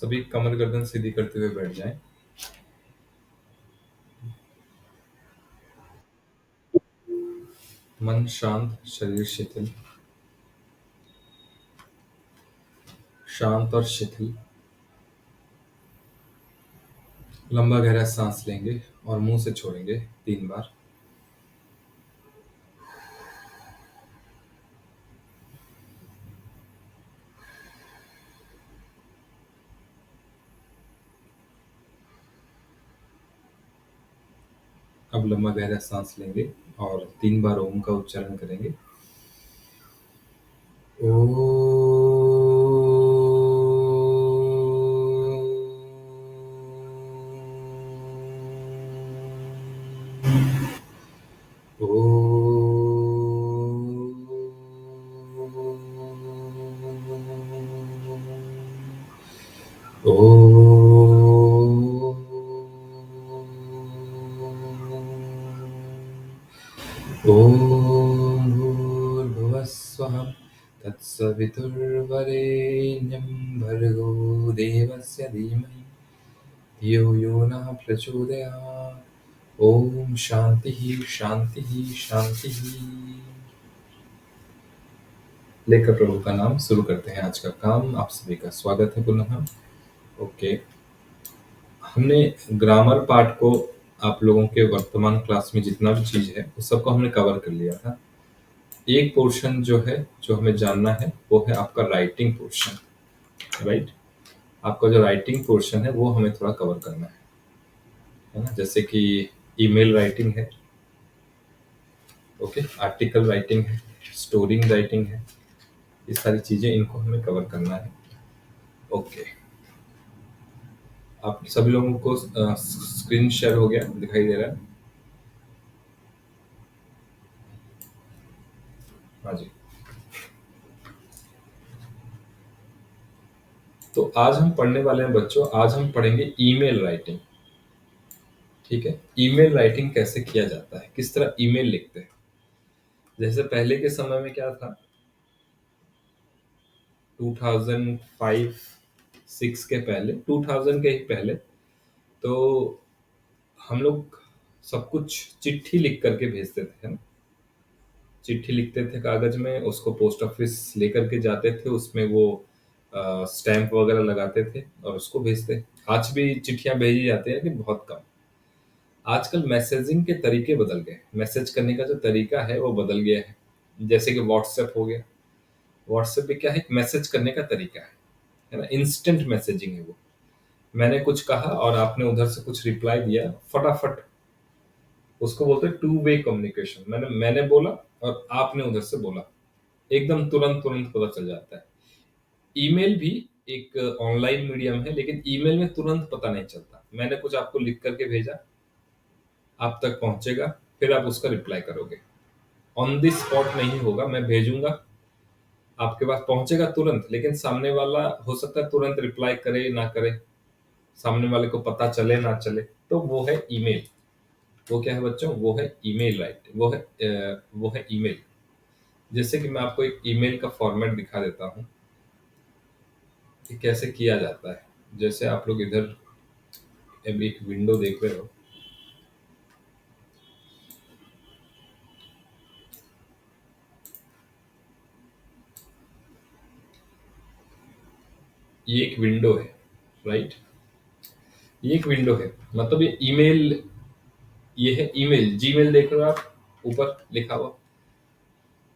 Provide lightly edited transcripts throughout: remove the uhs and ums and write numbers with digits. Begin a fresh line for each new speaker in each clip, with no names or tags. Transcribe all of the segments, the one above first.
सभी कमर गर्दन सीधी करते हुए बैठ जाएं। मन शांत, शरीर शिथिल। शांत और शिथिल। लंबा गहरा सांस लेंगे और मुंह से छोड़ेंगे 3 बार। अब लंबा गहरा सांस लेंगे और 3 बार ओम का उच्चारण करेंगे। ओ। ॐ भूर्भुवः स्वः तत्सवितुर्वरेण्यं भर्गो देवस्य धीमहि धियो यो नः प्रचोदयात्। ओम शांति शांति शांति। लेकर प्रभु का नाम शुरू करते हैं आज का काम। आप सभी का स्वागत है पुनः। ओके, हमने ग्रामर पार्ट को, आप लोगों के वर्तमान क्लास में जितना भी चीज है उस सबको हमने कवर कर लिया था। एक पोर्शन जो है, जो हमें जानना है, वो है आपका राइटिंग पोर्शन। राइट, आपका जो राइटिंग पोर्शन है वो हमें थोड़ा कवर करना है ना। जैसे कि ईमेल राइटिंग है, ओके, आर्टिकल राइटिंग है, स्टोरिंग राइटिंग है, ये सारी चीजें इनको हमें कवर करना है। ओके, आप सभी लोगों को स्क्रीन शेयर हो गया, दिखाई दे रहा है? हाँ जी। तो आज हम पढ़ने वाले हैं बच्चों, आज हम पढ़ेंगे ईमेल राइटिंग। ठीक है, ईमेल राइटिंग कैसे किया जाता है, किस तरह ईमेल लिखते हैं। जैसे पहले के समय में क्या था, 2005-6 के पहले, 2000 के ही पहले, तो हम लोग सब कुछ चिट्ठी लिख करके भेजते थे, है ना। चिट्ठी लिखते थे कागज में, उसको पोस्ट ऑफिस लेकर के जाते थे, उसमें वो स्टैंप वगैरह लगाते थे और उसको भेजते। आज भी चिट्ठियां भेजी जाती है लेकिन बहुत कम। आजकल मैसेजिंग के तरीके बदल गए, मैसेज करने का जो तरीका है वो बदल गया है। जैसे कि व्हाट्सएप हो गया, व्हाट्सएप पे क्या है, मैसेज करने का तरीका है ना, इंस्टेंट मैसेजिंग है वो। मैंने कुछ कहा और आपने उधर से कुछ रिप्लाई दिया, फटाफट, उसको बोलते हैं टू वे कम्युनिकेशन। मैंने बोला और आपने उधर से बोला, एकदम तुरंत तुरंत पता चल जाता है। ईमेल भी एक ऑनलाइन मीडियम है, लेकिन ईमेल में तुरंत पता नहीं चलता। मैंने कुछ आपको लिख करके भेजा, आप तक पहुंचेगा, फिर आप उसका रिप्लाई करोगे। ऑन द स्पॉट नहीं होगा, मैं भेजूंगा, आपके पास पहुंचेगा तुरंत, लेकिन सामने वाला हो सकता है तुरंत रिप्लाई करे ना करे, सामने वाले को पता चले ना चले। तो वो है ईमेल। वो क्या है बच्चों, वो है ईमेल। राइट, वो है ईमेल। जैसे कि मैं आपको एक ईमेल का फॉर्मेट दिखा देता हूँ कि कैसे किया जाता है। जैसे आप लोग इधर अब एक विंडो देख रहे हो, ये एक विंडो है। राइट, ये एक विंडो है, मतलब ये ईमेल, ये है ईमेल। जीमेल देख रहे हो आप, ऊपर लिखा हुआ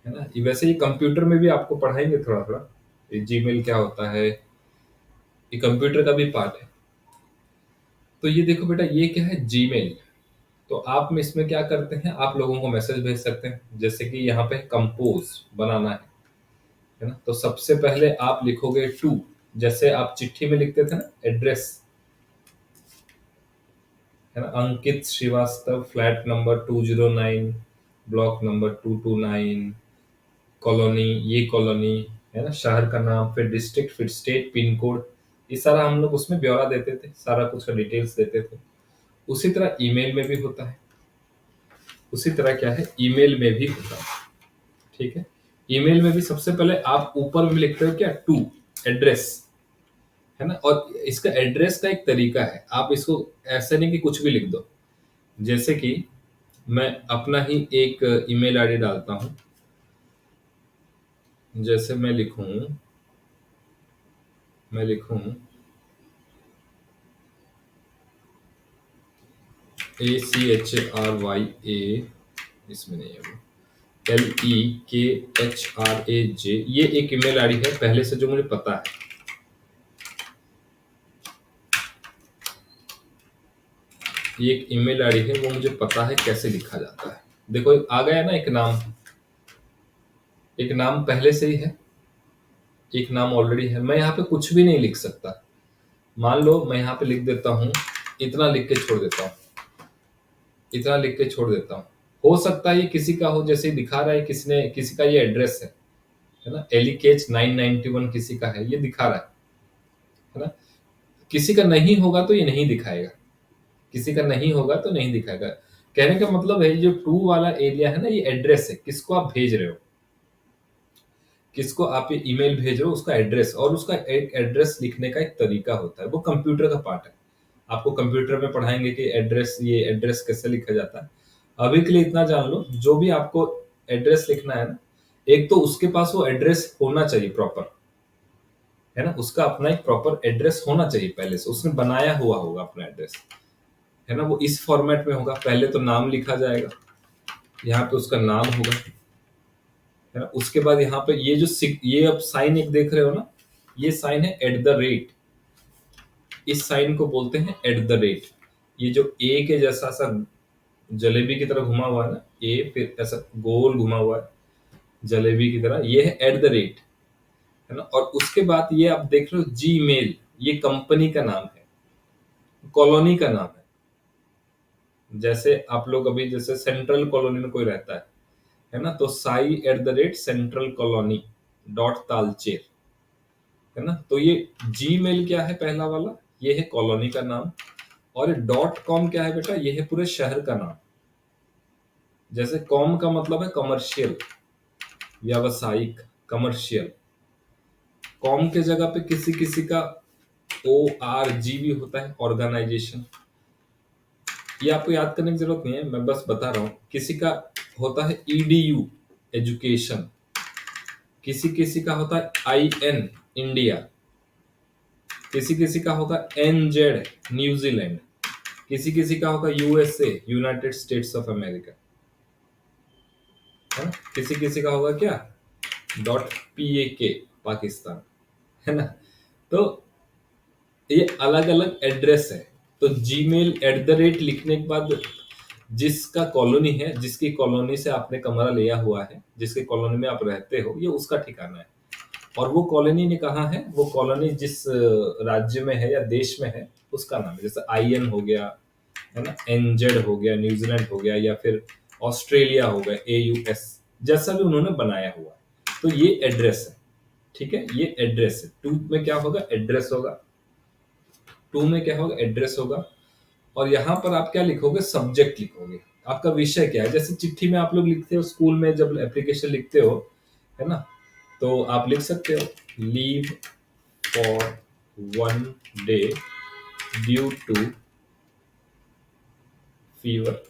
है ना। वैसे ये कंप्यूटर में भी आपको पढ़ाएंगे थोड़ा थोड़ा, ये जीमेल क्या होता है, ये कंप्यूटर का भी पार्ट है। तो ये देखो बेटा, ये क्या है, जीमेल। तो आप में इसमें क्या करते हैं, आप लोगों को मैसेज भेज सकते हैं। जैसे कि यहाँ पे कंपोज बनाना है ना। तो सबसे पहले आप लिखोगे टू, जैसे आप चिट्ठी में लिखते थे ना, एड्रेस, है ना, Ankit Srivastava, flat number 209, block number 229, colony, ये कॉलोनी, है ना, शहर का नाम, फिर डिस्ट्रिक्ट, फिर स्टेट, पिन कोड, ये सारा हम लोग उसमें ब्यौरा देते थे, सारा कुछ का डिटेल्स देते थे। उसी तरह ईमेल में भी होता है, उसी तरह क्या है, ईमेल में भी होता है। ठीक है, ईमेल में भी सबसे पहले आप ऊपर में लिखते हो क्या, टू, एड्रेस, है ना? और इसका एड्रेस का एक तरीका है, आप इसको ऐसा नहीं कि कुछ भी लिख दो। जैसे कि मैं अपना ही एक ईमेल आईडी डालता हूँ। जैसे मैं लिखूँ ACHRYA, इसमें नहीं है वो, LEKHRAJ, ये एक ईमेल आईडी है पहले से जो मुझे पता है। ये एक ईमेल आईडी है, वो मुझे पता है कैसे लिखा जाता है। देखो आ गया ना, एक नाम पहले से ही है, एक नाम ऑलरेडी है। मैं यहाँ पे कुछ भी नहीं लिख सकता। मान लो मैं यहाँ पे लिख देता हूँ, इतना लिख के छोड़ देता हूँ, इतना लिख के छोड़ देता हूँ। हो सकता है ये किसी का हो, जैसे दिखा रहा है किसी का ये एड्रेस है ना, एलिकेच 991 किसी का है, ये दिखा रहा है ना। किसी का नहीं होगा तो ये नहीं दिखाएगा, किसी का नहीं होगा तो नहीं दिखाएगा। कहने का मतलब है, जो टू वाला एरिया है ना, ये एड्रेस है, किसको आप भेज रहे हो, किसको आप ये ईमेल भेज रहे हो, उसका एड्रेस, और उसका एक एड्रेस लिखने का एक तरीका होता है, वो कंप्यूटर का पार्ट है। आपको कंप्यूटर में पढ़ाएंगे कि ये एड्रेस कैसे लिखा जाता है। अभी के लिए इतना जान लो, जो भी आपको एड्रेस लिखना है ना, एक तो उसके पास वो एड्रेस होना चाहिए प्रॉपर, है ना, उसका अपना एक प्रॉपर एड्रेस होना चाहिए, पहले से उसने बनाया हुआ होगा अपना एड्रेस, है ना। वो इस फॉर्मेट में होगा, पहले तो नाम लिखा जाएगा, यहाँ पे उसका नाम होगा, है ना। उसके बाद यहाँ पे ये अब साइन एक देख रहे हो ना, ये साइन है @, इस साइन को बोलते हैं @। ये जो ए के जैसा सा जलेबी की तरह घुमा हुआ है ना, ए फिर ऐसा गोल घुमा हुआ है जलेबी की तरह, ये है @, है ना। और उसके बाद ये आप देख रहे हो जीमेल, ये कंपनी का नाम है, कॉलोनी का नाम है। जैसे आप लोग अभी जैसे सेंट्रल कॉलोनी में कोई रहता है ना, तो sai@centralcolony.talcher, है ना। तो ये जीमेल क्या है पहला वाला, ये है कॉलोनी का नाम। और ये .com क्या है बेटा, ये है पूरे शहर का नाम। जैसे कॉम का मतलब है कमर्शियल, व्यावसायिक, कमर्शियल। कॉम के जगह पे किसी किसी का ORG भी होता है, ऑर्गेनाइजेशन। ये आपको याद करने की जरूरत नहीं है, मैं बस बता रहा हूं। किसी का होता है EDU, एजुकेशन। किसी किसी का होता है IN, इंडिया। किसी किसी का होगा NZ, न्यूजीलैंड। किसी किसी का होगा USA, United states of America, है ना। किसी किसी का होगा क्या, .PAK, पाकिस्तान, है ना। तो ये अलग अलग एड्रेस है। तो जीमेल लिखने के बाद जिसका कॉलोनी है, जिसकी कॉलोनी से आपने कमरा लिया हुआ है, जिसकी कॉलोनी में आप रहते हो, ये उसका ठिकाना है। और वो कॉलोनी ने कहा है, वो कॉलोनी जिस राज्य में है या देश में है, उसका नाम है। जैसे IN हो गया, है ना, NZ हो गया, न्यूजीलैंड हो गया, या फिर ऑस्ट्रेलिया हो गया, AUS, जैसा भी उन्होंने बनाया हुआ है। तो ये एड्रेस है, ठीक है, ये एड्रेस है। टू में क्या होगा, एड्रेस होगा। टू में क्या होगा, एड्रेस होगा। और यहाँ पर आप क्या लिखोगे, सब्जेक्ट लिखोगे, आपका विषय क्या है। जैसे चिट्ठी में आप लोग लिखते हो, स्कूल में जब एप्लीकेशन लिखते हो, है ना, तो आप लिख सकते हो leave for 1 day due to fever,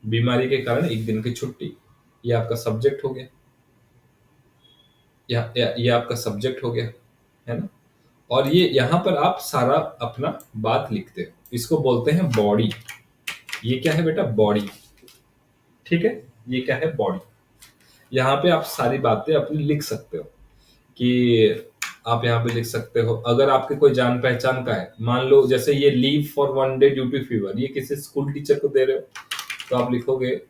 बीमारी के कारण एक दिन की छुट्टी। ये आपका सब्जेक्ट हो गया, ये आपका सब्जेक्ट हो गया, है ना। और ये यहाँ पर आप सारा अपना बात लिखते हो, इसको बोलते हैं बॉडी। ये क्या है बेटा, बॉडी, ठीक है। ये क्या है, बॉडी। यहाँ पे आप सारी बातें अपनी लिख सकते हो, कि आप यहाँ पे लिख सकते हो, अगर आपके कोई जान पहचान का है, मान लो जैसे ये leave for 1 day due to fever, ये किसी स्कूल टीचर को दे रहे हो, तो आप लिखोगे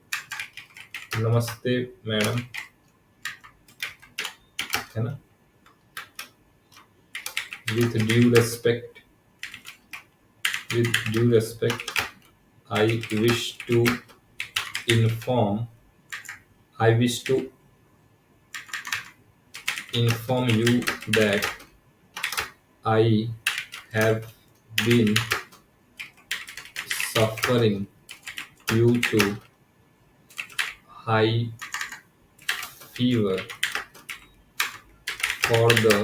नमस्ते मैडम, है ना, with due respect, I wish to inform I wish to inform you that I have been suffering due to high fever for the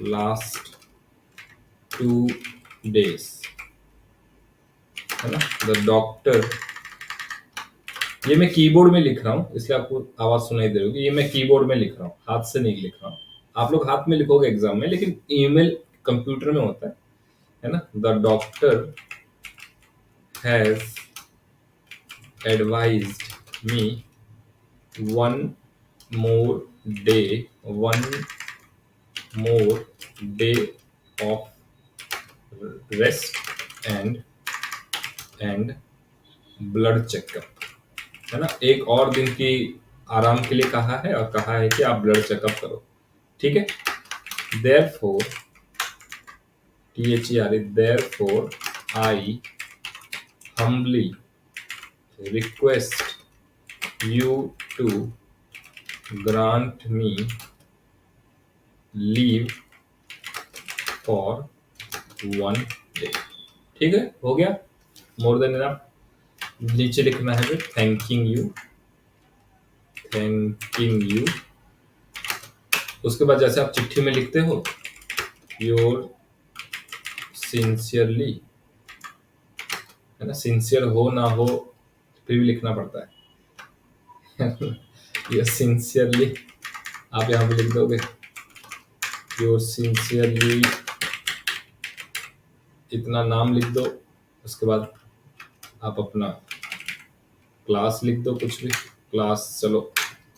last 2 days, है ना। द डॉक्टर, ये मैं कीबोर्ड में लिख रहा हूँ इसलिए आपको आवाज सुनाई दे रही होगी, ये मैं कीबोर्ड में लिख रहा हूँ, हाथ से नहीं लिख रहा हूँ। आप लोग हाथ में लिखोगे एग्जाम में, लेकिन ईमेल कंप्यूटर में होता है ना। The doctor has advised me one more day one more day of rest and blood checkup, है ना। एक और दिन की आराम के लिए कहा है और कहा है कि आप ब्लड चेकअप करो, ठीक है। therefore therefore I humbly request you to grant me leave for 1 day, ठीक है, हो गया, मोर देन इनफ। नीचे लिखना है फिर थैंकिंग यू। उसके बाद जैसे आप चिट्ठी में लिखते हो योर सिंसियरली, है ना, सिंसियर हो ना हो फिर भी लिखना पड़ता है। योर सिंसियरली आप यहाँ पे लिख दोगे, योर सिंसियरली इतना नाम लिख दो। उसके बाद आप अपना क्लास लिख दो, कुछ भी क्लास, चलो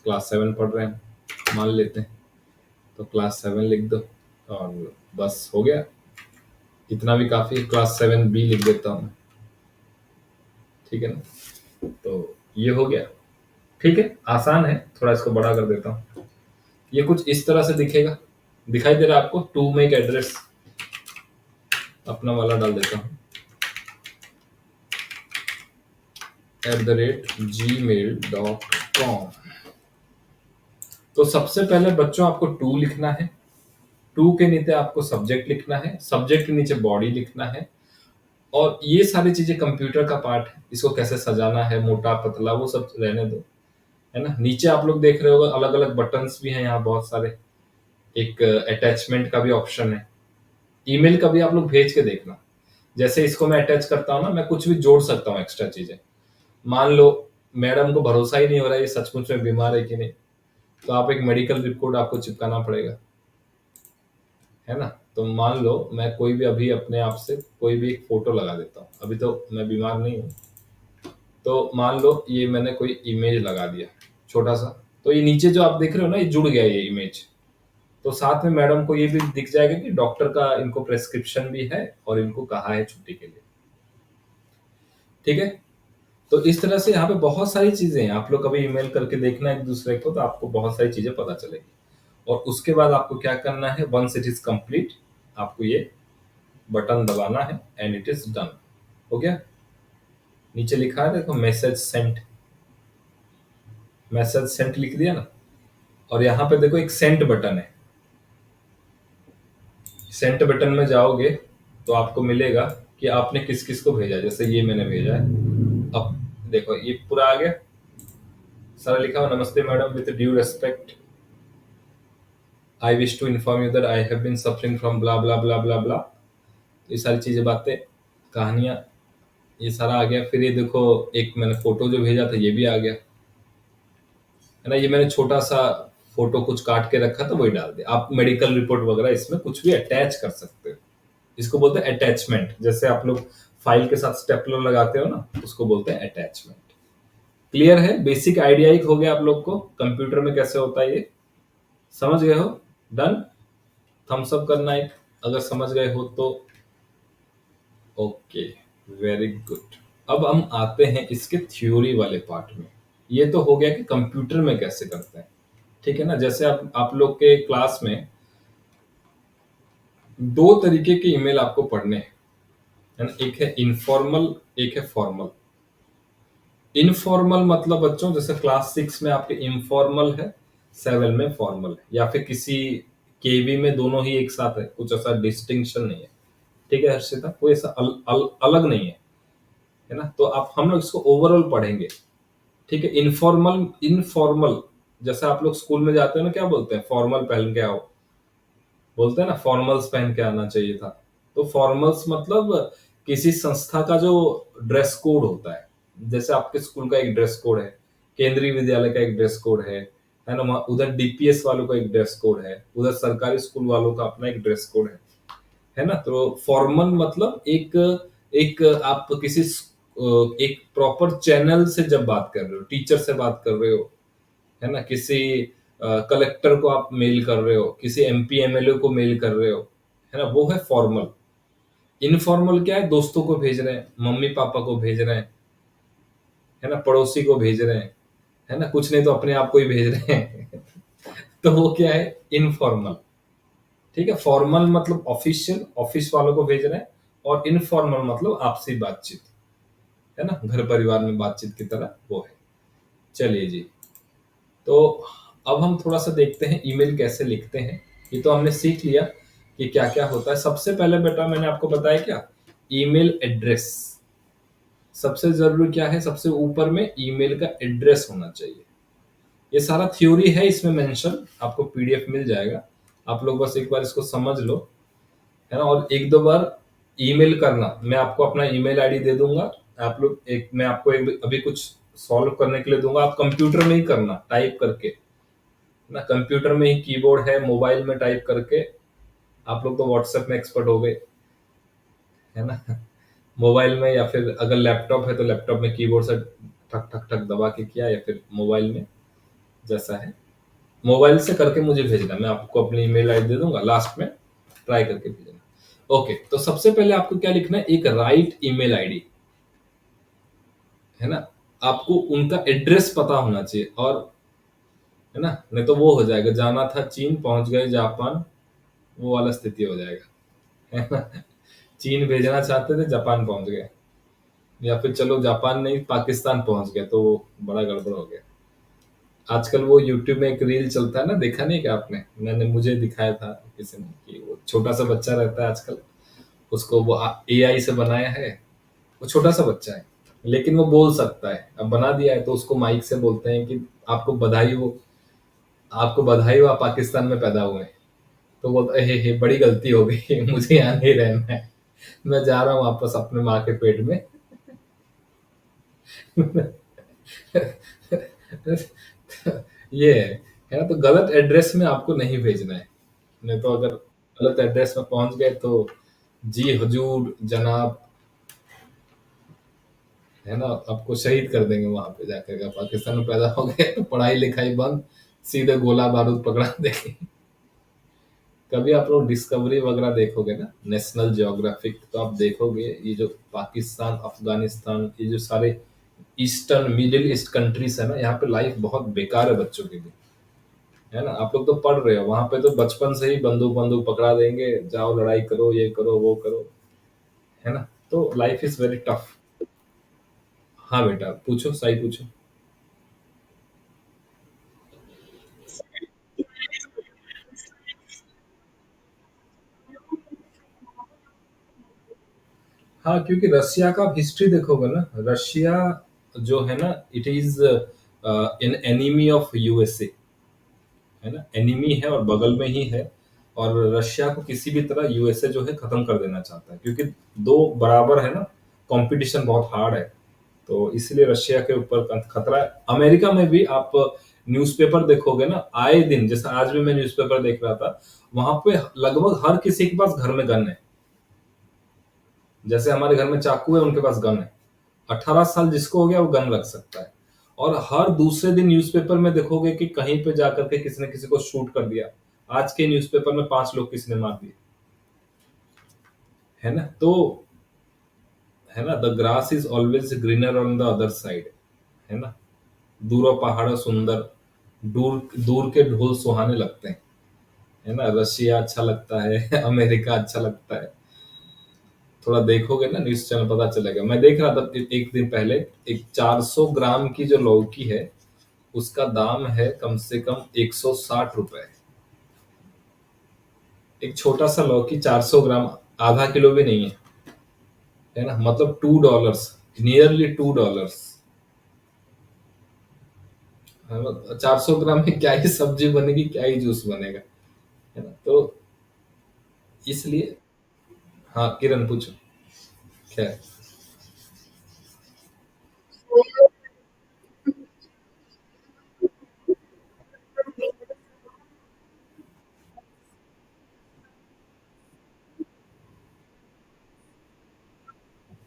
क्लास 7 पढ़ रहे हैं मान लेते हैं, तो क्लास 7 लिख दो और बस हो गया, इतना भी काफी। क्लास 7B लिख देता हूँ, ठीक है ना। तो ये हो गया, ठीक है, आसान है। थोड़ा इसको बड़ा कर देता हूँ, ये कुछ इस तरह से दिखेगा, दिखाई दे रहा है आपको। टू में एक एड्रेस अपना वाला डाल देता हूँ @gmail.com। तो सबसे पहले बच्चों आपको टू लिखना है, टू के नीचे आपको सब्जेक्ट लिखना है, सब्जेक्ट के नीचे बॉडी लिखना है, और ये सारी चीजें कंप्यूटर का पार्ट है, इसको कैसे सजाना है, मोटा पतला वो सब रहने दो, है ना। नीचे आप लोग देख रहे होगा अलग अलग बटन्स भी हैं यहाँ बहुत सारे, एक अटैचमेंट का भी ऑप्शन है, ईमेल का भी आप लोग भेज के देखना। जैसे इसको मैं अटैच करता हूँ ना, मैं कुछ भी जोड़ सकता हूँ एक्स्ट्रा चीजें। मान लो मैडम को भरोसा ही नहीं हो रहा है ये सचमुच में बीमार है कि नहीं, तो आप एक मेडिकल रिपोर्ट आपको चिपकाना पड़ेगा, है ना। तो मान लो मैं कोई भी अभी अपने आप से कोई भी एक फोटो लगा देता हूँ, अभी तो मैं बीमार नहीं हूँ, तो मान लो ये मैंने कोई इमेज लगा दिया छोटा सा, तो ये नीचे जो आप देख रहे हो ना, ये जुड़ गया ये इमेज, तो साथ में मैडम को ये भी दिख जाएगा कि डॉक्टर का इनको प्रेस्क्रिप्शन भी है और इनको कहा है छुट्टी के लिए, ठीक है। तो इस तरह से यहाँ पे बहुत सारी चीजें हैं, आप लोग कभी ईमेल करके देखना एक दूसरे को, तो आपको बहुत सारी चीजें पता चलेगी। और उसके बाद आपको क्या करना है, वंस इट इज कंप्लीट आपको ये बटन दबाना है एंड इट इज डन, हो गया। नीचे लिखा है देखो मैसेज सेंट लिख दिया ना, और यहाँ पे देखो एक सेंट बटन है, सेंट बटन में जाओगे तो आपको मिलेगा कि आपने किस किस को भेजा, जैसे ये मैंने भेजा है। अब देखो ये पूरा आ गया, सारा लिखा हुआ, नमस्ते madam, with due respect I wish to inform you that I have been suffering from blah blah blah blah blah, ये सारी चीजें, बातें, कहानियां, ये सारा आ गया। फिर ये देखो एक मैंने फोटो जो भेजा था ये भी आ गया, है ना। ये मैंने छोटा सा फोटो कुछ काट के रखा था वही डाल दिया। आप मेडिकल रिपोर्ट वगैरह इसमें कुछ भी अटैच कर सकते हो, इसको बोलते हैं अटैचमेंट। जैसे आप लोग फाइल के साथ स्टेपलर लगाते हो ना, उसको बोलते हैं अटैचमेंट। क्लियर है, बेसिक आइडिया ही हो गया आप लोग को कंप्यूटर में कैसे होता है ये, समझ गए हो। डन, थम्स अप करना एक अगर समझ गए हो तो। Okay, very good. अब हम आते हैं इसके थ्योरी वाले पार्ट में। ये तो हो गया कि कंप्यूटर में कैसे करते हैं, ठीक है ना। जैसे आप लोग के क्लास में 2 तरीके के ईमेल आपको पढ़ने हैं, है ना। एक है इनफॉर्मल, एक है फॉर्मल। इनफॉर्मल मतलब बच्चों जैसे क्लास 6 में आपके इनफॉर्मल है, 7 में फॉर्मल है, या फिर किसी केवी में दोनों ही एक साथ है, कुछ ऐसा डिस्टिंक्शन नहीं है, ठीक है हर्षिता, कोई ऐसा अलग नहीं है ना। तो आप हम लोग इसको ओवरऑल पढ़ेंगे, ठीक है। इनफॉर्मल जैसे आप लोग स्कूल में जाते हो ना, क्या बोलते हैं, फॉर्मल पहन के आओ, बोलते हैं ना फॉर्मल्स पहन के आना चाहिए था। तो फॉर्मल्स मतलब किसी संस्था का जो ड्रेस कोड होता है। जैसे आपके स्कूल का एक ड्रेस कोड है, केंद्रीय विद्यालय का एक ड्रेस कोड है ना? उधर डीपीएस वालों का एक ड्रेस कोड है, उधर सरकारी स्कूल वालों का अपना एक ड्रेस कोड है ना? तो फॉर्मल मतलब एक एक आप किसी एक प्रॉपर चैनल से जब बात कर रहे हो, टीचर से बात कर रहे हो, है ना? किसी कलेक्टर को आप मेल कर रहे हो, किसी एमपी एमएलए को मेल कर रहे हो, है ना? वो है फॉर्मल। इनफॉर्मल क्या है? दोस्तों को भेज रहे हैं, मम्मी पापा को भेज रहे हैं, है ना? पड़ोसी को भेज रहे हैं, है ना? कुछ नहीं तो अपने आप को ही भेज रहे हैं। तो वो क्या है? इनफॉर्मल। ठीक है? फॉर्मल मतलब ऑफिशियल, ऑफिस वालों को भेज रहे हैं, और इनफॉर्मल मतलब आपसी बातचीत, है ना? घर परिवार में बातचीत की तरह वो है। चलिए जी। तो अब हम थोड़ा सा देखते हैं ईमेल कैसे लिखते हैं। ये तो हमने सीख लिया कि क्या क्या होता है। सबसे पहले बेटा मैंने आपको बताया क्या? Email address. सबसे जरूरी क्या है? सबसे ऊपर में ईमेल का एड्रेस होना चाहिए। ये सारा थ्योरी है इसमें मेंशन, आपको पीडीएफ मिल जाएगा। आप लोग बस एक बार इसको समझ लो, है ना? और एक दो बार ईमेल करना। मैं आपको अपना ईमेल आईडी दे दूंगा। आप लोग एक मैं आपको एक अभी कुछ सॉल्व करने के लिए दूंगा। आप कंप्यूटर में ही करना, टाइप करके ना। कंप्यूटर में ही कीबोर्ड है, मोबाइल में टाइप करके। आप लोग तो व्हाट्सएप में एक्सपर्ट हो गए, है ना? मोबाइल में, या फिर अगर लैपटॉप है तो लैपटॉप में कीबोर्ड से ठक ठक ठक दबा के किया, या फिर मोबाइल में जैसा है। मोबाइल से करके मुझे भेजना, मैं आपको अपनी ईमेल आईडी दे दूंगा, लास्ट में ट्राई करके भेजना। ओके, तो सबसे पहले आपको क्या लिखना है? एक राइट ईमेल आईडी, है ना? आपको उनका एड्रेस पता होना चाहिए, और है ना? नहीं तो वो हो जाएगा, जाना था चीन पहुंच गए जापान, वो वाला स्थिति हो जाएगा, है ना? चीन भेजना चाहते थे, जापान पहुंच गए। या फिर चलो जापान नहीं, पाकिस्तान पहुंच गए, तो वो बड़ा गड़बड़ हो गया। आजकल वो यूट्यूब में एक रील चलता है ना, देखा नहीं क्या आपने? मैंने मुझे दिखाया था किसी ने, कि वो छोटा सा बच्चा रहता है आजकल, उसको वो एआई से बनाया है। वो छोटा सा बच्चा है, लेकिन वो बोल सकता है, अब बना दिया है, तो उसको माइक से बोलते हैं कि आपको बधाई हो, आपको बधाई हो, आप पाकिस्तान में पैदा हुए हैं। तो बोलता है, हे बड़ी गलती हो गई, मुझे यहाँ नहीं रहना है, मैं जा रहा हूँ वापस अपने माँ के पेट में। ये है ना? तो गलत एड्रेस में आपको नहीं भेजना है। नहीं तो अगर गलत एड्रेस में पहुंच गए तो जी हजूर जनाब, है ना, आपको शहीद कर देंगे वहां पे जाकर के। पाकिस्तान में पैदा हो गए तो पढ़ाई लिखाई बंद, सीधे गोला बारूद पकड़ा देंगे। कभी आप लोग डिस्कवरी वगैरह देखोगे ना, नेशनल जियोग्राफिक, तो आप देखोगे ये जो पाकिस्तान, अफगानिस्तान, ये जो सारे ईस्टर्न मिडिल ईस्ट कंट्रीज है ना, यहाँ पे लाइफ बहुत बेकार है बच्चों के लिए, है ना? आप लोग तो पढ़ रहे हो, वहां पे तो बचपन से ही बंदूक बंदूक पकड़ा देंगे, जाओ लड़ाई करो, ये करो वो करो, है ना? तो लाइफ इज वेरी टफ। हाँ बेटा, पूछो, सही पूछो। हाँ, क्योंकि रशिया का आप हिस्ट्री देखोगे ना, रशिया जो है ना, it is an enemy of USA, है ना? एनिमी है और बगल में ही है। और रशिया को किसी भी तरह यूएसए जो है खत्म कर देना चाहता है, क्योंकि दो बराबर है ना, कंपटीशन बहुत हार्ड है। तो इसलिए रशिया के ऊपर खतरा है। अमेरिका में भी आप न्यूज़पेपर देखोगे ना, आए दिन, जैसे आज भी मैं न्यूज़पेपर देख रहा था, वहां पे लगभग हर किसी के पास घर में गन है। जैसे हमारे घर में चाकू है, उनके पास गन है। 18 साल जिसको हो गया वो गन रख सकता है। और हर दूसरे दिन न्यूज़पेपर में देखोगे कि कहीं पे जाकर के किसी ने किसी को शूट कर दिया। आज के न्यूज़पेपर में 5 लोग किसी ने मार दिए, है ना? तो है ना, the grass is always greener on the other side, है ना? दूर पहाड़ सुंदर, दूर दूर के ढोल सुहाने लगते हैं, है ना? रशिया अच्छा लगता है, अमेरिका अच्छा लगता है। थोड़ा देखोगे ना न्यूज चैनल, पता चलेगा। मैं देख रहा था एक दिन पहले, एक 400 ग्राम की जो लौकी है, उसका दाम है कम से कम 160 रुपए। एक छोटा सा लौकी 400 ग्राम, आधा किलो भी नहीं है ना? मतलब $2, नियरली $2। 400 ग्राम में क्या ही सब्जी बनेगी, क्या ही जूस बनेगा, है ना? तो इसलिए हाँ, किरण पूछो। खैर,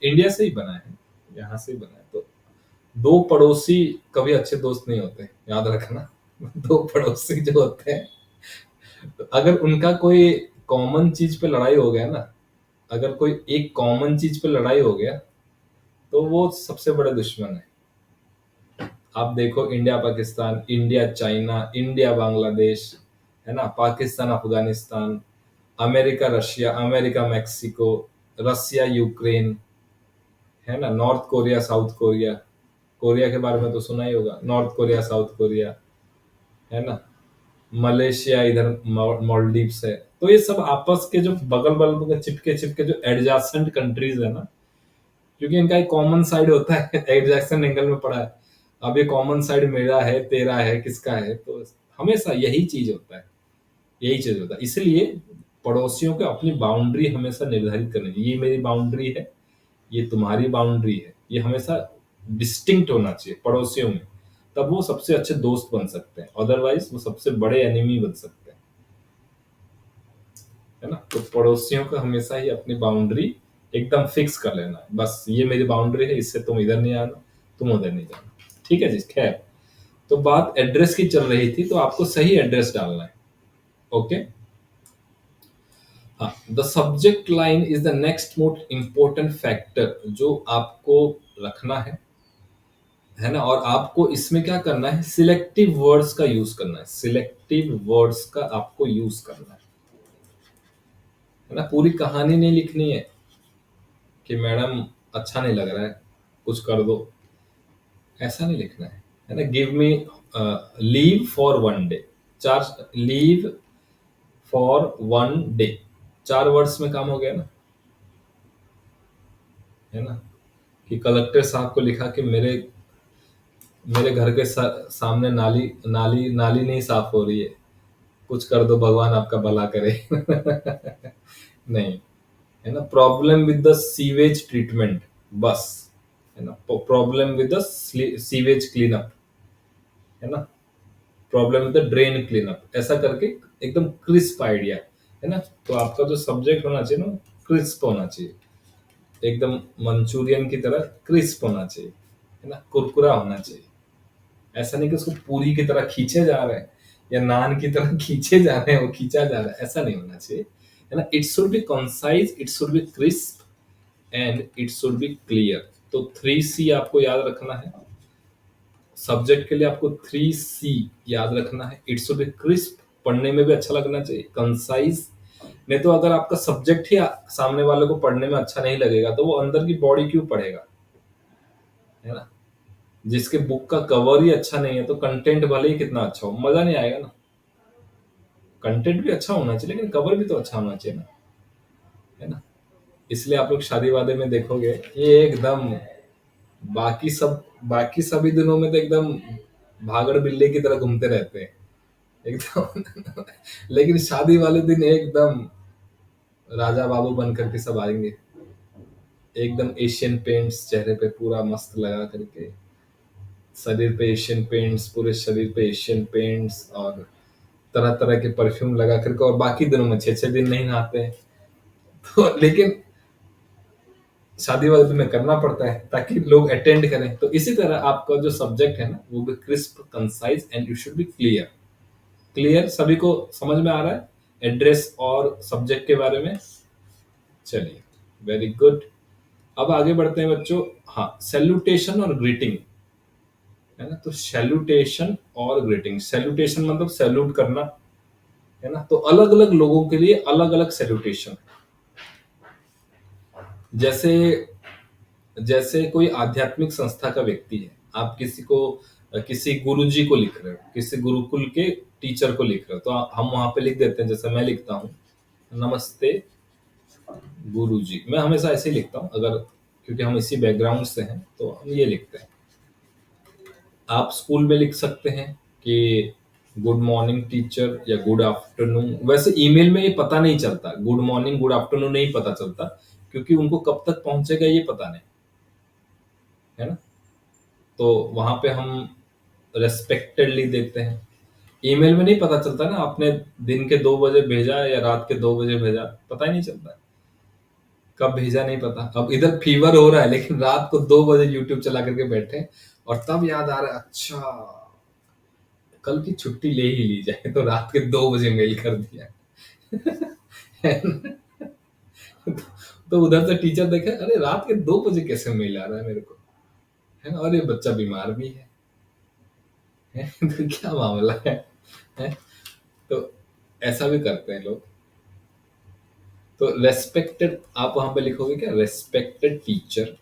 इंडिया से ही बना है, यहाँ से ही बना है। तो दो पड़ोसी कभी अच्छे दोस्त नहीं होते, याद रखना। दो पड़ोसी जो होते हैं, तो अगर उनका कोई कॉमन चीज पे लड़ाई हो गया ना, अगर कोई एक कॉमन चीज पे लड़ाई हो गया, तो वो सबसे बड़े दुश्मन है। आप देखो, India Pakistan, India China, India Bangladesh, है ना, Pakistan Afghanistan, America Russia, America Mexico, Russia Ukraine, है ना, North Korea South Korea. Korea के बारे में तो सुना ही होगा, नॉर्थ कोरिया साउथ कोरिया, है ना, मलेशिया इधर, मालदीव्स है। तो ये सब आपस के जो बगल बगल के चिपके चिपके जो एडजासेंट कंट्रीज है ना, क्योंकि इनका एक कॉमन साइड होता है। एडजैक्सन एंगल में पड़ा है। अब ये कॉमन साइड मेरा है, तेरा है, किसका है, तो हमेशा यही चीज होता है। यही चीज होता है। इसलिए पड़ोसियों को अपनी बाउंड्री हमेशा निर्धारित करनी चाहिए। ये मेरी बाउंड्री है, ये तुम्हारी बाउंड्री है, ये हमेशा डिस्टिंक्ट होना चाहिए पड़ोसियों में। तब वो सबसे अच्छे दोस्त बन सकते हैं, अदरवाइज वो सबसे बड़े एनिमी बन सकते हैं, है ना। तो पड़ोसियों को हमेशा ही अपनी बाउंड्री एकदम फिक्स कर लेना है। बस ये मेरी बाउंड्री है, इससे तुम इधर नहीं आना, तुम उधर नहीं जाना। ठीक है जी, खैर। तो बात एड्रेस की चल रही थी, तो आपको सही एड्रेस डालना है। ओके। हाँ, the subject line is the next most important factor जो आपको रखना है ना। और आपको इसमें क्या करना है, सिलेक्टिव वर्ड्स का यूज करना है। सिलेक्टिव वर्ड्स का आपको यूज करना है ना। पूरी कहानी नहीं लिखनी है कि मैडम अच्छा नहीं लग रहा है, कुछ कर दो, ऐसा नहीं लिखना है ना। Give me leave for one day, चार लीव फॉर वन डे, चार वर्ड्स में काम हो गया ना, है ना। कि कलेक्टर साहब को लिखा कि मेरे मेरे घर के सामने नाली नाली नाली नहीं साफ हो रही है, कुछ कर दो, भगवान आपका भला करे। नहीं, है ना। Problem with the sewage treatment, बस, है ना। Problem with the sewage cleanup, है ना। Problem with the drain cleanup, ऐसा करके एकदम क्रिस्प आइडिया, है ना। तो आपका जो सब्जेक्ट होना चाहिए ना, क्रिस्प होना चाहिए, एकदम मंचूरियन की तरह क्रिस्प होना चाहिए, है ना, कुरकुरा होना चाहिए। ऐसा नहीं कि उसको पूरी की तरह खींचे जा रहे हैं, या नान की तरह खींचे जा रहे हैं, वो खींचा जा रहा है, ऐसा नहीं होना चाहिए, है ना। It should be concise, it should be crisp, and it should be clear. तो 3C आपको याद रखना है। सब्जेक्ट के लिए आपको 3C याद रखना है। इट शुड बी क्रिस्प, पढ़ने में भी अच्छा लगना चाहिए, कंसाइज। नहीं तो अगर आपका सब्जेक्ट ही सामने वाले को पढ़ने में अच्छा नहीं लगेगा, तो वो अंदर की बॉडी क्यों पढ़ेगा, है ना। जिसके बुक का कवर ही अच्छा नहीं है, तो कंटेंट भले ही कितना अच्छा हो, मजा नहीं आएगा ना। कंटेंट भी अच्छा होना चाहिए, लेकिन कवर भी तो अच्छा होना चाहिए ना, है ना। इसलिए आप लोग शादी वादे में देखोगे, ये एकदम बाकी सभी दिनों में तो एकदम भागड़ बिल्ली की तरह घूमते रहते हैं, एकदम। लेकिन शादी वाले दिन एकदम राजा बाबू बन करके सब आएंगे, एकदम एशियन पेंट्स चेहरे पे पूरा मस्त लगा करके, शरीर पे एशियन पेंट्स, पूरे शरीर पे एशियन पेंट्स, और तरह तरह के परफ्यूम लगा करके, और बाकी दिनों में 6 6 दिन नहीं नहाते हैं। तो लेकिन शादी वाले दिन में करना पड़ता है ताकि लोग अटेंड करें। तो इसी तरह आपका जो सब्जेक्ट है ना, वो भी crisp, concise, and you should be clear. Clear सभी को समझ में आ रहा है, एड्रेस और सब्जेक्ट के बारे में। चलिए, वेरी गुड। अब आगे बढ़ते हैं बच्चों। हाँ, सैल्यूटेशन और ग्रीटिंग, है ना। तो सैल्यूटेशन और ग्रीटिंग, सैल्यूटेशन मतलब सैल्यूट करना, है ना। तो अलग अलग लोगों के लिए अलग अलग सैल्यूटेशन। जैसे जैसे कोई आध्यात्मिक संस्था का व्यक्ति है, आप किसी को, किसी गुरुजी को लिख रहे हो, किसी गुरुकुल के टीचर को लिख रहे हो, तो हम वहां पे लिख देते हैं, जैसे मैं लिखता हूँ, नमस्ते गुरुजी। मैं हमेशा ऐसे ही लिखता हूँ, अगर, क्योंकि हम इसी बैकग्राउंड से हैं, तो हम ये लिखते हैं। आप स्कूल में लिख सकते हैं कि गुड मॉर्निंग टीचर या गुड आफ्टरनून। वैसे ईमेल में ये पता नहीं चलता, गुड मॉर्निंग गुड आफ्टरनून नहीं पता चलता, क्योंकि उनको कब तक पहुंचेगा ये पता नहीं, है ना। तो वहां पे हम रेस्पेक्टेडली देखते हैं। ईमेल में नहीं पता चलता ना, आपने दिन के 2 बजे भेजा या रात के 2 बजे भेजा, पता ही नहीं चलता कब भेजा, नहीं पता। अब इधर फीवर हो रहा है लेकिन रात को 2 बजे यूट्यूब चला करके बैठे, और तब याद आ रहा है, अच्छा कल की छुट्टी ले ही ली जाए, तो रात के 2 बजे मेल कर दिया। है ना? तो उधर से टीचर देखे, अरे रात के 2 बजे कैसे मेल आ रहा है मेरे को, है ना, और ये बच्चा बीमार भी है? तो क्या मामला है? तो ऐसा भी करते हैं लोग। तो रेस्पेक्टेड आप वहां पे लिखोगे क्या, रेस्पेक्टेड टीचर,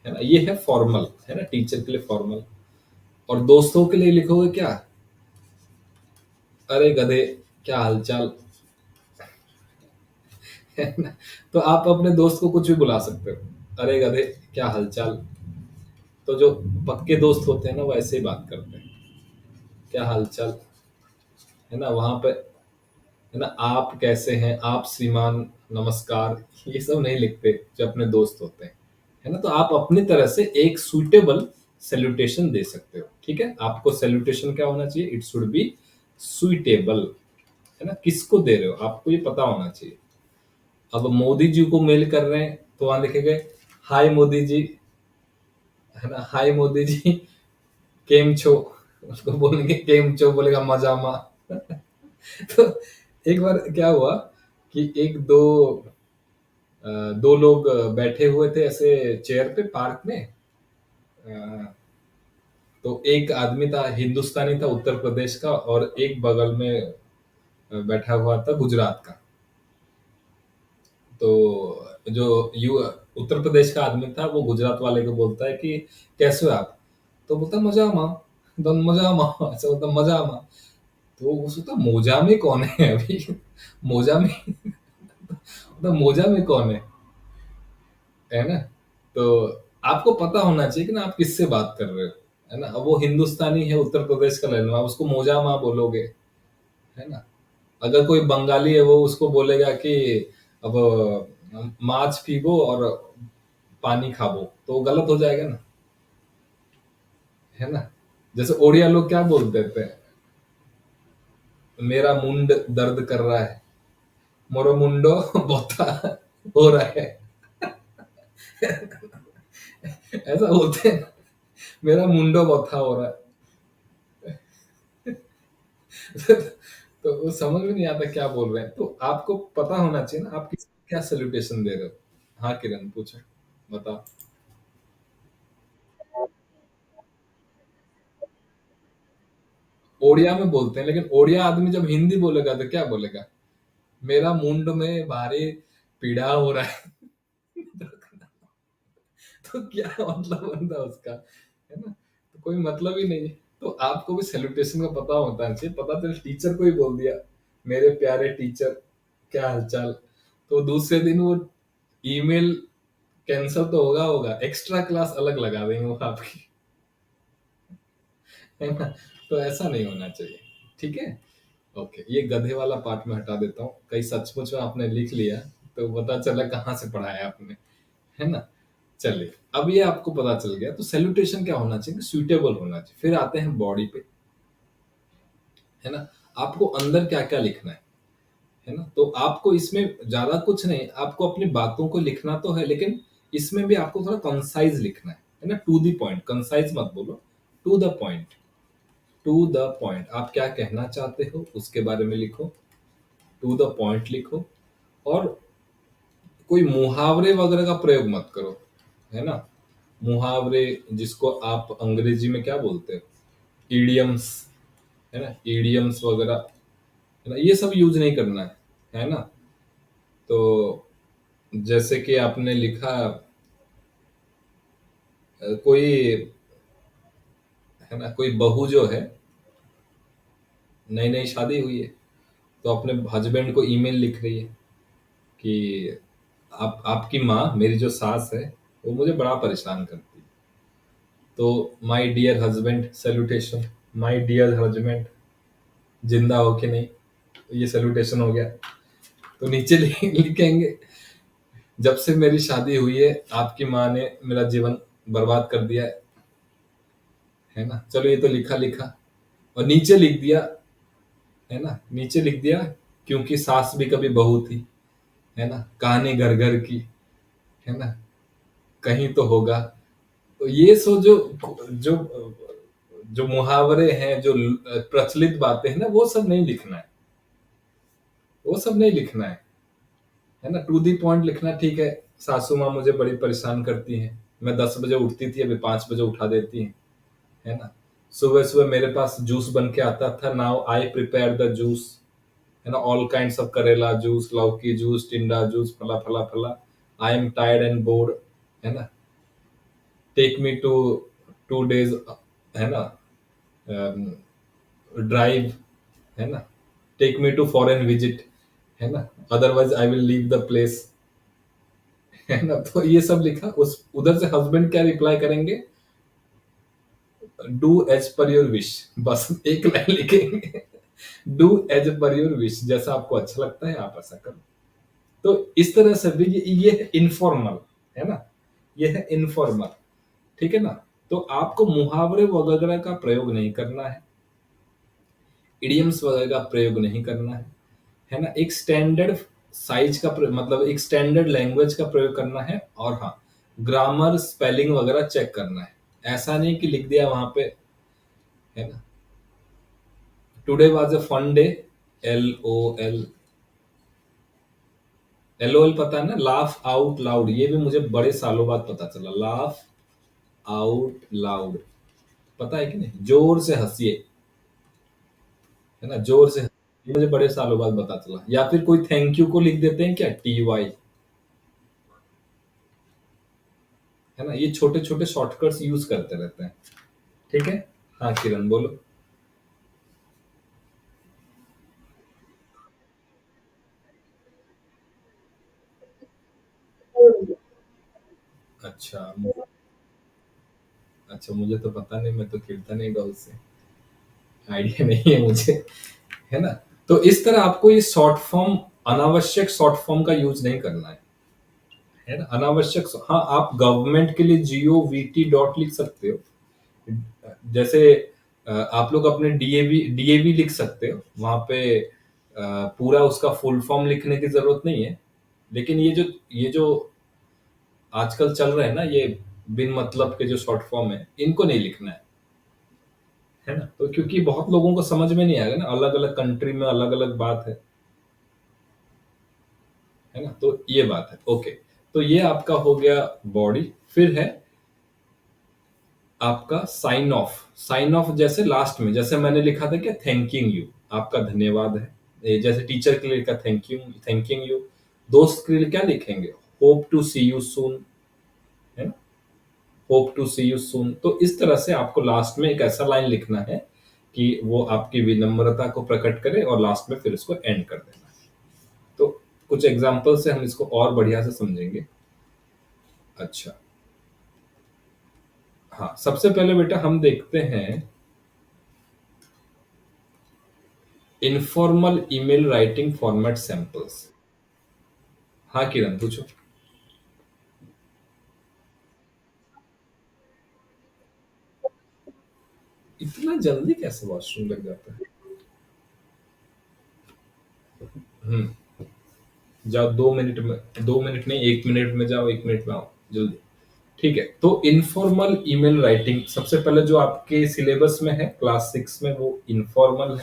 है ना, ये है फॉर्मल, है ना, टीचर के लिए फॉर्मल। और दोस्तों के लिए लिखोगे क्या, अरे गधे क्या हालचाल, है ना। तो आप अपने दोस्त को कुछ भी बुला सकते हो, अरे गधे क्या हालचाल। तो जो पक्के दोस्त होते हैं ना, वो ऐसे ही बात करते हैं, क्या हालचाल, है ना। वहां पे, है ना, आप कैसे हैं, आप श्रीमान, नमस्कार, ये सब नहीं लिखते जो अपने दोस्त होते हैं, है ना। तो आप अपनी तरह से एक सुइटेबल सैल्यूटेशन दे सकते हो, ठीक है। आपको सैल्यूटेशन क्या होना चाहिए, इट शुड बी सुइटेबल, है ना। किसको दे रहे हो आपको ये पता होना चाहिए। अब मोदी जी को मेल कर रहे हैं तो वहां लिखेंगे, हाय मोदी जी, है ना, हाय मोदी जी, केम छो। उसको बोलेंगे केम छो, बोलेगा मजामा। तो एक बार क्या हुआ कि एक दो दो लोग बैठे हुए थे ऐसे चेयर पे पार्क में। अ, तो एक आदमी था, हिंदुस्तानी था, उत्तर प्रदेश का, और एक बगल में बैठा हुआ था गुजरात का। तो जो यू उत्तर प्रदेश का आदमी था वो गुजरात वाले को बोलता है कि कैसे हो आप, तो बोलता मजा माँ, मजा माँ, ऐसा बोलता मजा माँ। तो वो सोचता मोजा में कौन है अभी, मोजा में, मतलब मोजा में कौन है ना। तो आपको पता होना चाहिए कि ना आप किससे बात कर रहे हो, है ना। अब वो हिंदुस्तानी है, उत्तर प्रदेश का रहने वाला, आप उसको मोजा माँ बोलोगे, है ना। अगर कोई बंगाली है वो उसको बोलेगा कि अब माछ पीबो और पानी खाबो, तो वो गलत हो जाएगा ना, है ना। जैसे ओडिया लोग क्या बोल देते हैं, मेरा मुंड दर्द कर रहा है, मोरो मुंडो बोथा हो रहा है, ऐसा बोलते हैं, मेरा मुंडो बोथा हो रहा है। तो वो समझ में नहीं आता क्या बोल रहे हैं, तो आपको पता होना चाहिए ना आप किस क्या सैल्यूटेशन दे रहे हो। हाँ किरण पूछो, बता। ओडिया में बोलते हैं, लेकिन ओडिया आदमी जब हिंदी बोलेगा तो क्या बोलेगा, मेरा मुंड में भारी पीड़ा हो रहा है। तो क्या मतलब बनता है उसका, है ना। तो कोई मतलब ही नहीं है। तो आपको भी सैल्यूटेशन का पता होता है चाहिए, पता चले टीचर को ही बोल दिया, मेरे प्यारे टीचर क्या हालचाल, तो दूसरे दिन वो ईमेल कैंसिल तो होगा होगा, एक्स्ट्रा क्लास अलग लगा देंगे वो आपकी, है ना। तो ऐसा नहीं होना चाहिए, ठीक है। ओके, ये गधे वाला पार्ट में हटा देता हूँ, कहीं सचमुच में आपने लिख लिया तो पता चला कहाँ से पढ़ा है आपने, है ना। चलिए, अब ये आपको पता चल गया, तो सैल्यूटेशन क्या होना चाहिए, सुइटेबल होना चाहिए। फिर आते हैं बॉडी पे, है ना। आपको अंदर क्या क्या लिखना है ना। तो आपको इसमें ज्यादा कुछ नहीं, आपको अपनी बातों को लिखना तो है, लेकिन इसमें भी आपको थोड़ा कंसाइज लिखना है ना, टू द पॉइंट, कंसाइज मत बोलो, to the point. To the point, आप क्या कहना चाहते हो उसके बारे में लिखो, टू द पॉइंट लिखो। और कोई मुहावरे वगैरह का प्रयोग मत करो, है ना। मुहावरे जिसको आप अंग्रेजी में क्या बोलते हो, इडियम्स, है ना, इडियम्स वगैरह, है ना, ये सब यूज नहीं करना है ना। तो जैसे कि आपने लिखा, कोई, है ना, कोई बहू जो है, नई नई शादी हुई है, तो अपने हस्बैंड को ईमेल लिख रही है कि आप आपकी माँ, मेरी जो सास है, वो मुझे बड़ा परेशान करती है। तो my dear husband salutation, my dear husband, जिंदा हो कि नहीं, ये सैल्यूटेशन हो गया। तो नीचे लिखेंगे, जब से मेरी शादी हुई है आपकी माँ ने मेरा जीवन बर्बाद कर दिया है ना। चलो ये तो लिखा लिखा। और नीचे लिख दिया, है ना, नीचे लिख दिया, क्योंकि सास भी कभी बहू थी, है ना, कहानी घर घर की, है ना, कहीं तो होगा। तो ये सो जो जो जो मुहावरे हैं, जो प्रचलित बातें हैं ना, वो सब नहीं लिखना है, वो सब नहीं लिखना है ना। टू दी पॉइंट लिखना ठीक है। सासू माँ मुझे बड़ी परेशान करती हैं, मैं 10 बजे उठती थी, अभी 5 बजे उठा देती हैं, है ना। सुबह सुबह मेरे पास जूस बन के आता था, now I prepare the juice, है ना, ऑल काइंड्स ऑफ करेला जूस, लौकी जूस, टिंडा जूस, फला फला फला। I am tired and board, है ना, टेक मी टू 2 days, है ना, ड्राइव, है ना, take me to foreign visit, है ना, otherwise I will leave the place, है ना। तो ये सब लिखा। उस उधर से हस्बैंड क्या रिप्लाई करेंगे, do as per your wish, बस एक लाइन लिखेंगे, do as per your wish, जैसा आपको अच्छा लगता है आप ऐसा करो। तो इस तरह से भी ये है इनफॉर्मल, है ना, ये है इनफॉर्मल, ठीक है ना। तो आपको मुहावरे वगैरह का प्रयोग नहीं करना है, इडियम्स वगैरह का प्रयोग नहीं करना है ना। एक स्टैंडर्ड साइज का मतलब एक स्टैंडर्ड लैंग्वेज का प्रयोग करना है। और हाँ, ग्रामर स्पेलिंग वगैरह चेक करना है। ऐसा नहीं कि लिख दिया वहां पे, है ना, today was a fun day, LOL, LOL पता है ना, लाफ आउट लाउड, ये भी मुझे बड़े सालों बाद पता चला, लाफ आउट लाउड, पता है कि नहीं, जोर से हंसिए, है ना, जोर से हंसिए। ये मुझे बड़े सालों बाद पता चला। या फिर कोई थैंक यू को लिख देते हैं क्या, TY, है ना। ये छोटे छोटे शॉर्टकट्स यूज करते रहते हैं, ठीक है। हाँ किरण बोलो। अच्छा अच्छा, मुझे तो पता नहीं, मैं तो खेलता नहीं डॉल से, आइडिया नहीं है मुझे, है ना। तो इस तरह आपको ये शॉर्ट फॉर्म, अनावश्यक शॉर्ट फॉर्म का यूज नहीं करना है ना, अनावश्यक। हाँ, आप गवर्नमेंट के लिए GOVT डॉट लिख सकते हो, जैसे आप लोग अपने डीएवी लिख सकते हो वहां पे, पूरा उसका फुल फॉर्म लिखने की जरूरत नहीं है। लेकिन ये जो आजकल चल रहे हैं ना, ये बिन मतलब के जो शॉर्ट फॉर्म है, इनको नहीं लिखना है ना। तो क्योंकि बहुत लोगों को समझ में नहीं आएगा ना, अलग अलग कंट्री में अलग अलग बात है ना। तो ये बात है, ओके। तो ये आपका हो गया बॉडी। फिर है आपका साइन ऑफ। साइन ऑफ जैसे लास्ट में, जैसे मैंने लिखा था क्या, थैंकिंग यू, आपका धन्यवाद है। जैसे टीचर के लिए लिखा थैंकिंग यू। दोस्त के लिए क्या लिखेंगे, hope to see you soon, है ना, hope to see you soon. तो इस तरह से आपको लास्ट में एक ऐसा लाइन लिखना है कि वो आपकी विनम्रता को प्रकट करे, और लास्ट में फिर इसको एंड कर देना है। तो कुछ एग्जाम्पल से हम इसको और बढ़िया से समझेंगे। अच्छा, हाँ, सबसे पहले बेटा हम देखते हैं informal email writing format samples. हाँ किरण पूछो। इतना जल्दी कैसे वॉशरूम लग जाता है। हम्म, जाओ 2 मिनट में, 2 मिनट नहीं, 1 मिनट में जाओ, 1 मिनट में आओ, जल्दी। ठीक है, तो इनफॉर्मल ईमेल राइटिंग सबसे पहले जो आपके सिलेबस में है क्लास 6 में, वो इनफॉर्मल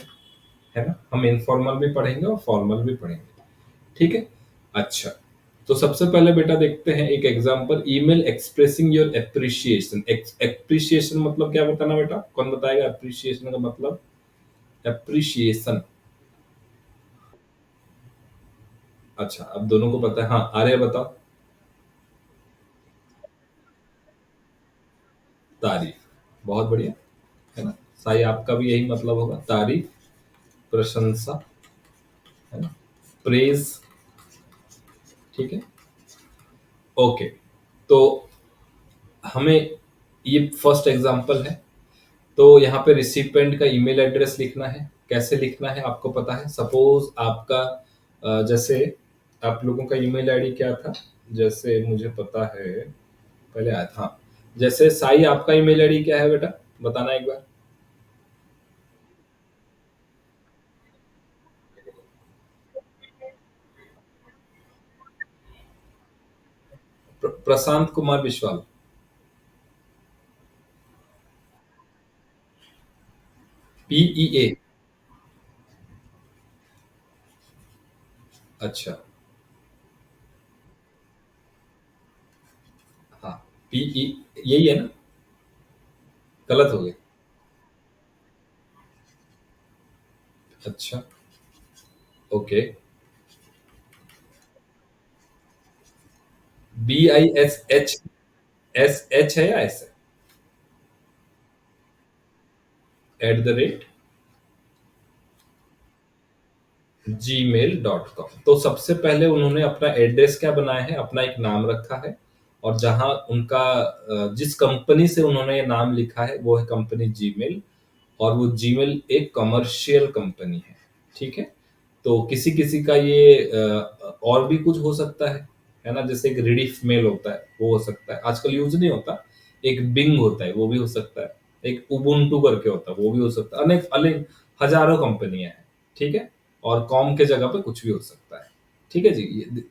है ना। हम इनफॉर्मल भी पढ़ेंगे और फॉर्मल भी पढ़ेंगे, ठीक है। अच्छा, तो सबसे पहले बेटा देखते हैं एक example, email expressing your appreciation. Appreciation मतलब क्या बताना बेटा, कौन बताएगा एप्रिसिएशन का मतलब। एप्रिसिएशन, अच्छा, अब दोनों को पता है। हाँ आर्य बताओ। तारीफ, बहुत बढ़िया, है ना। साई आपका भी यही मतलब होगा, तारीफ, प्रशंसा, है ना, प्रेज, ठीक है, ओके। तो हमें ये फर्स्ट एग्जांपल है। तो यहाँ पे रिसिपेंट का ईमेल एड्रेस लिखना है, कैसे लिखना है आपको पता है? सपोज आपका जैसे आप लोगों का ईमेल आईडी क्या था? जैसे मुझे पता है, पहले आया था, हाँ। जैसे साई आपका ईमेल आईडी क्या है बेटा? बताना एक बार। प्रशांत कुमार विश्वाल। PEA। अच्छा। हाँ। PE यही है ना? गलत हो गया? अच्छा। ओके। BISH है या एस? @, gmail.com। तो सबसे पहले उन्होंने अपना एड्रेस क्या बनाया है? अपना एक नाम रखा है, और जहां उनका जिस कंपनी से उन्होंने ये नाम लिखा है वो है कंपनी जीमेल। और वो जीमेल एक कमर्शियल कंपनी ठीक है। तो किसी किसी का ये और भी कुछ हो सकता है ना? जैसे एक रिडीफ मेल होता है, वो हो सकता है, आजकल यूज नहीं होता। एक बिंग होता है, वो भी हो सकता है। एक उबुंटू करके होता है, वो भी हो सकता है। अनेक अनेक हजारों कंपनियां हैं, ठीक है। और कॉम के जगह पे कुछ भी हो सकता है, ठीक है जी।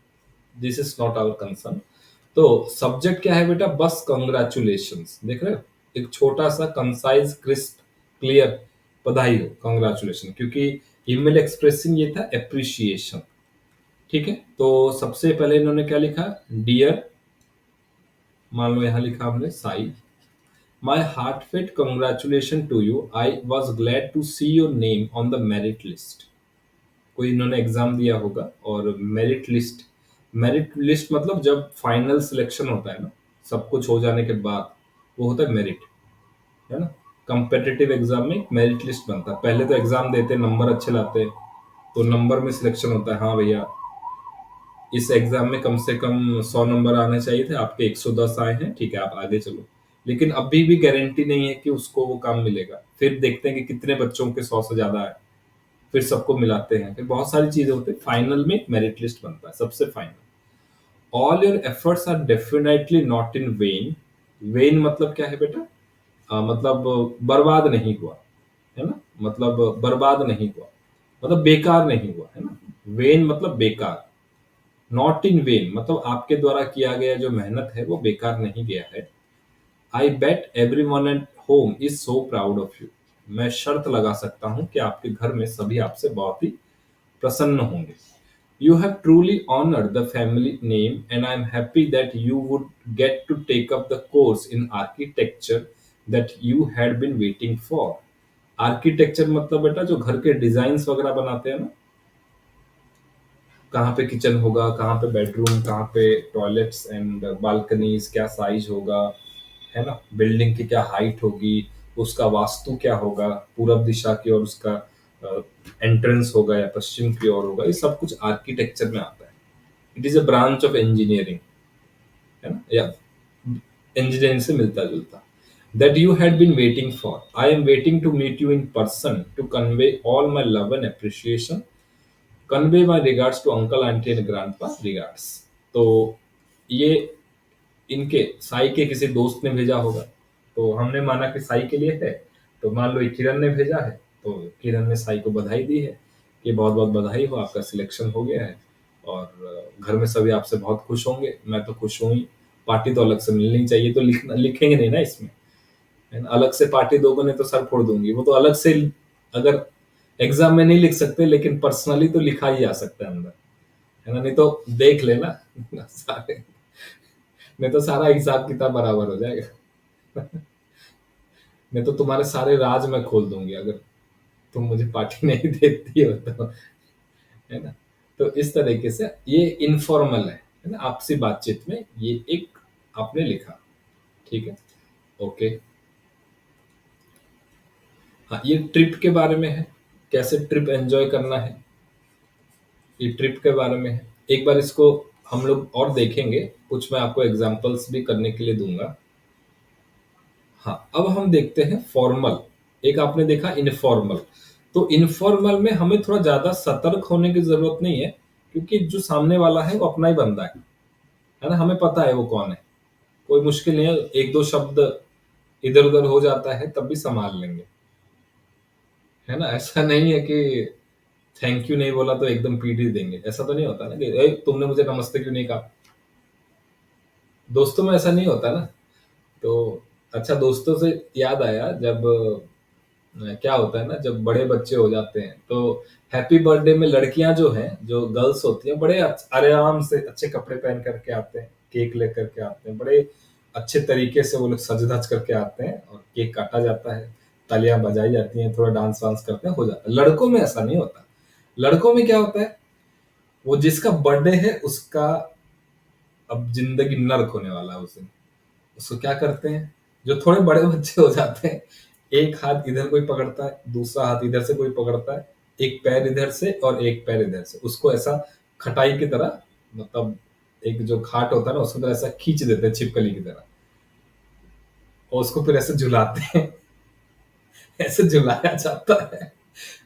This is not our concern. तो सब्जेक्ट क्या है बेटा? बस कंग्रेचुलेशंस, देख रहे हो? एक छोटा सा कंसाइज क्रिस्प क्लियर, बधाई हो, कंग्रेचुलेशन। क्योंकि ईमेल एक्सप्रेसिंग ये था एप्रिसिएशन, ठीक है। तो सबसे पहले इन्होंने क्या लिखा? डियर, मान लो यहां लिखा हमने Sai, my heartfelt congratulation to you, I was glad to see your name on the merit list. कोई इन्होंने एग्जाम दिया होगा, और मेरिट लिस्ट मतलब जब फाइनल सिलेक्शन होता है ना, सब कुछ हो जाने के बाद, वो होता है मेरिट, है ना? कंपेटिटिव एग्जाम में मेरिट लिस्ट बनता है। पहले तो एग्जाम देते, नंबर अच्छे लाते, तो नंबर में सिलेक्शन होता है। हाँ भैया, इस एग्जाम में कम से कम 100 नंबर आने चाहिए थे, आपके 110 आए हैं, ठीक है, आप आगे चलो। लेकिन अभी भी गारंटी नहीं है कि उसको वो काम मिलेगा। फिर देखते हैं कि कितने बच्चों के 100 से ज्यादा आए, फिर सबको मिलाते हैं, फिर बहुत सारी चीजें होती है, फाइनल में मेरिट लिस्ट बनता है, सबसे final. All your efforts are definitely not in vain. Vain मतलब क्या है बेटा? मतलब बर्बाद नहीं हुआ, है ना? मतलब बर्बाद नहीं हुआ, मतलब बेकार नहीं हुआ, है ना? वेन मतलब बेकार। नॉट इन वेन मतलब आपके द्वारा किया गया जो मेहनत है वो बेकार नहीं गया है। I bet everyone at home is so proud of you. मैं शर्त लगा सकता हूं कि आपके घर में सभी आपसे बहुत ही प्रसन्न होंगे। You have truly honored the family name, and I am happy that you would get to take up the course in architecture that you had been waiting for. Architecture मतलब बेटा जो घर के डिजाइन्स वगैरह बनाते हैं ना, कहाँ पे किचन होगा, कहाँ पे बेडरूम, कहाँ पे टॉयलेट्स एंड बालकनीज, क्या साइज होगा, है ना? बिल्डिंग की क्या हाइट होगी, उसका वास्तु क्या होगा, पूरब दिशा की ओर उसका एंट्रेंस होगा या पश्चिम की ओर होगा, ये सब कुछ आर्किटेक्चर में आता है। It is a branch of engineering, है ना? या इंजीनियरिंग से मिलता जुलता। That you had been waiting for, I am waiting to meet you in person to convey all my love and appreciation. Convey my regards to uncle aunty and grandpa regards. तो ये इनके साई के किसी दोस्त ने भेजा होगा, तो हमने माना कि साई के लिए है। तो मान लो ये किरण ने भेजा है, तो किरण ने साई को बधाई दी है कि बहुत बहुत बधाई हो, आपका सिलेक्शन हो गया है, और घर में सभी आपसे बहुत खुश होंगे, मैं तो खुश हूँ ही। पार्टी तो अलग से मिलनी चाहिए, तो लिखेंगे नहीं ना इसमें, है ना? अलग से पार्टी दोगे ने तो सर फोड़ दूंगी, वो तो अलग से, अगर एग्जाम में नहीं लिख सकते लेकिन पर्सनली तो लिखा ही जा सकता है अंदर, है ना? नहीं तो देख लेना सारे, नहीं तो सारा हिसाब किताब बराबर हो जाएगा। मैं तो तुम्हारे सारे राज मैं खोल दूंगी अगर तुम मुझे पार्टी नहीं देती हो तो, है ना? तो इस तरीके से ये इनफॉर्मल है ना? आपसी बातचीत में ये एक आपने लिखा, ठीक है। ओके। हाँ, ये ट्रिप के बारे में है, कैसे ट्रिप एंजॉय करना है, ये ट्रिप के बारे में है। एक बार इसको हम लोग और देखेंगे, कुछ मैं आपको एग्जांपल्स भी करने के लिए दूंगा। हाँ, अब हम देखते हैं फॉर्मल। एक आपने देखा इनफॉर्मल। तो इनफॉर्मल में हमें थोड़ा ज़्यादा सतर्क होने की ज़रूरत नहीं है, क्योंकि जो सामने वाला है वो अपना ही बंदा है ना? हमें पता है वो कौन है। कोई मुश्किल नहीं है, 1-2 शब्द इधर-उधर हो जाता है तब भी सँभाल लेंगे, है ना? ऐसा नहीं है कि थैंक यू नहीं बोला तो एकदम पीट ही देंगे, ऐसा तो नहीं होता ना कि "ए तुमने मुझे नमस्ते क्यों नहीं कहा?" दोस्तों में ऐसा नहीं होता ना। तो अच्छा, दोस्तों से याद आया, जब क्या होता है ना, जब बड़े बच्चे हो जाते हैं तो हैप्पी बर्थडे में लड़कियां जो हैं, जो गर्ल्स होती हैं, बड़े आराम से अच्छे कपड़े पहन करके आते हैं, केक लेकर के आते हैं, बड़े अच्छे तरीके से वो लोग सज धज करके आते हैं और केक काटा जाता है, तालियां बजाई जाती हैं, थोड़ा डांस वांस करते हैं, हो जाता है। लड़कों में ऐसा नहीं होता। लड़कों में क्या होता है, वो जिसका बर्थडे है उसका अब जिंदगी नर्क होने वाला है उस दिन। उसको क्या करते हैं, जो थोड़े बड़े बच्चे हो जाते हैं, एक हाथ इधर कोई पकड़ता है, दूसरा हाथ इधर से कोई पकड़ता है, एक पैर इधर से और एक पैर इधर से, उसको ऐसा खटाई की तरह, मतलब एक जो खाट होता है ना उसको तरह ऐसा खींच देते हैं छिपकली की तरह, और उसको फिर ऐसे झुलाते हैं। ऐसे झुलाया जाता है।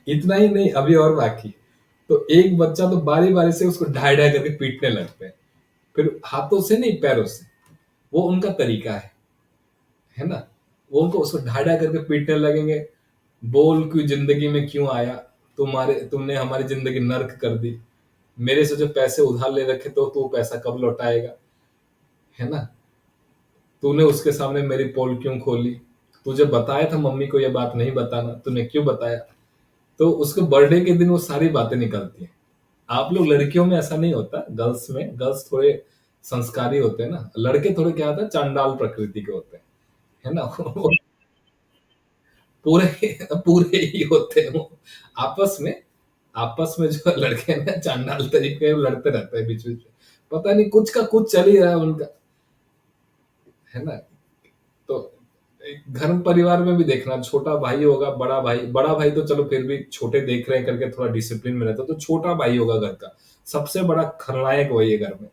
इतना ही नहीं, अभी और बाकी। तो एक बच्चा तो बारी बारी से उसको ढाई ढाई करके पीटने लगते हैं, फिर हाथों से नहीं पैरों से। वो उनका तरीका है ना? वो उनको उसको ढाई-ढाई करके पीटने लगेंगे। बोल क्यों जिंदगी में क्यों आया? तुमने हमारी जिंदगी नर्क कर दी। मेरे से जो पैसे उधार ले रखे तो तू पैसा कब लौटाएगा? है ना? तूने उसके सामने मेरी पोल क्यों खोली? तुझे बताया था मम्मी को ये बात नहीं बताना, तूने क्यों बताया? तो उसके बर्थडे के दिन वो सारी बातें निकलती हैं। आप लोग लड़कियों में ऐसा नहीं होता, गर्ल्स थोड़े संस्कारी होते हैं ना। लड़के थोड़े क्या होता है, चांडाल प्रकृति के होते हैं। है ना? पूरे पूरे ही होते हैं वो। आपस में आपस में जो लड़के हैं ना, चांडाल तरीके के लड़ते रहते हैं बीच बीच में। पता नहीं कुछ का कुछ चल ही रहा है उनका, है ना? तो घर परिवार में भी देखना, छोटा भाई होगा, बड़ा भाई तो चलो फिर भी छोटे देख रहे हैं करके थोड़ा डिसिप्लिन में रहता है, तो छोटा भाई होगा घर का, सबसे बड़ा खलनायक वही है घर में।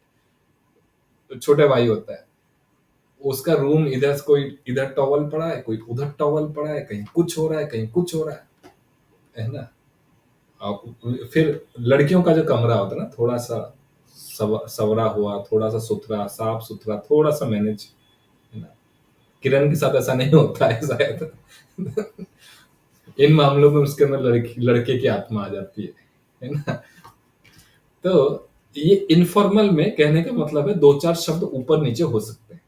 तो छोटे भाई होता है, उसका रूम इधर से कोई इधर टॉवल पड़ा है, कोई उधर टॉवल पड़ा है, कहीं कुछ हो रहा है, कहीं कुछ हो रहा है ना? फिर लड़कियों का जो कमरा होता है ना, थोड़ा सा सवरा हुआ, थोड़ा सा सुथरा, साफ सुथरा, थोड़ा सा मैनेज, है ना? किरण के साथ ऐसा नहीं होता है शायद। इन मामलों में उसके अंदर लड़के की आत्मा आ जाती है ना? तो ये इनफॉर्मल में कहने का मतलब है, दो चार शब्द ऊपर नीचे हो सकते हैं,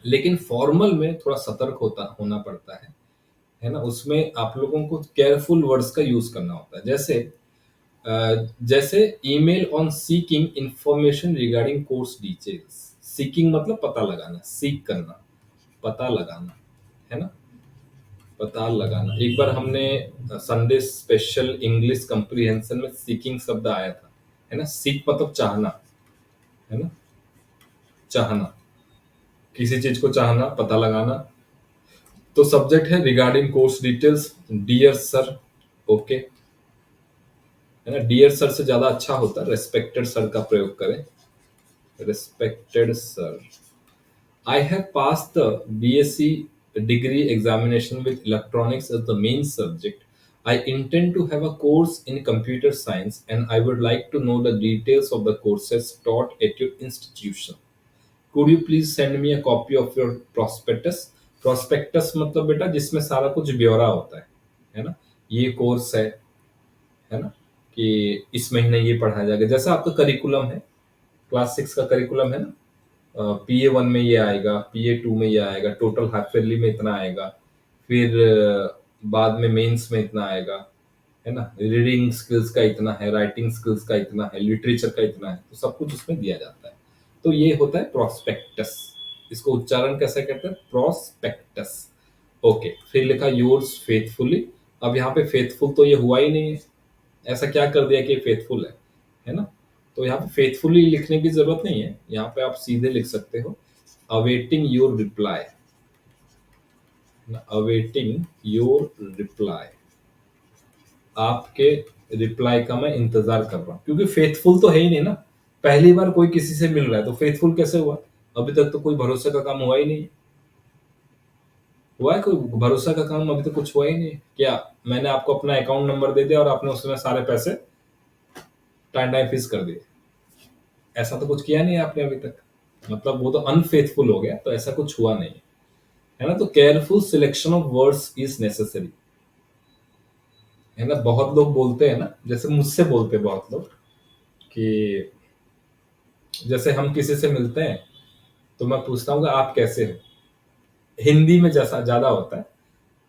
लेकिन फॉर्मल में थोड़ा सतर्क होना पड़ता है ना? उसमें आप लोगों को केयरफुल वर्ड्स का यूज करना होता है। जैसे email on seeking information regarding course details. Seeking मतलब पता लगाना, सीक करना, पता लगाना, है ना? पता लगाना। एक बार हमने संडे स्पेशल इंग्लिश कंप्रीहेंशन में सीकिंग शब्द आया था, है ना? सीक मतलब चाहना, है ना? चाहना, किसी चीज को चाहना, पता लगाना। तो सब्जेक्ट है regarding course details, dear sir, okay, है ना? डियर सर से ज्यादा अच्छा होता है रेस्पेक्टेड सर का प्रयोग करें। Respected sir, I have passed the BSc degree examination with electronics as the main subject. I intend to have a course in computer science and I would like to know the details of the courses taught at your institution. Could you please send me a copy of your prospectus? Prospectus मतलब बेटा जिसमें सारा कुछ ब्यौरा होता है ना? ये कोर्स है ना? कि इस महीने ये पढ़ाया जाएगा, जैसा आपका करिकुलम है, क्लास 6 का करिकुलम है ना? PA1 में ये आएगा, PA2 में ये आएगा, टोटल हाफ ईयरली में इतना आएगा, फिर बाद में मेंस में इतना आएगा, है ना? रीडिंग स्किल्स का इतना है, राइटिंग स्किल्स का इतना है, लिटरेचर का इतना है, तो सब कुछ उसमें दिया जाता है। तो ये होता है प्रोस्पेक्टस। इसको उच्चारण कैसे करते हैं? प्रोस्पेक्टस। ओके, फिर लिखा योर्स फेथफुली। अब यहाँ पे फेथफुल तो ये हुआ ही नहीं है, ऐसा क्या कर दिया कि फेथफुल है ना? तो यहाँ पे फेथफुली लिखने की जरूरत नहीं है, यहाँ पे आप सीधे लिख सकते हो awaiting your reply. Awaiting your reply, आपके रिप्लाई का मैं इंतजार कर रहा हूँ, क्योंकि फेथफुल तो है ही नहीं ना। पहली बार कोई किसी से मिल रहा है तो फेथफुल कैसे हुआ? अभी तक तो कोई भरोसे का काम हुआ ही नहीं, हुआ है कोई भरोसा का काम? अभी तो कुछ हुआ ही नहीं। क्या मैंने आपको अपना अकाउंट नंबर दे दिया और आपने उसमें सारे पैसे टाइम टाइम फीस कर दिए? ऐसा तो कुछ किया नहीं आपने अभी तक। मतलब वो तो अनफेथफुल हो गया, तो ऐसा कुछ हुआ नहीं है ना। तो careful selection of words is necessary, है ना। बहुत लोग बोलते हैं ना, जैसे मुझसे बोलते हैं बहुत लोग कि जैसे हम किसी से मिलते हैं तो मैं पूछता हूँ कि आप कैसे हो। हिंदी में जैसा ज्यादा होता है।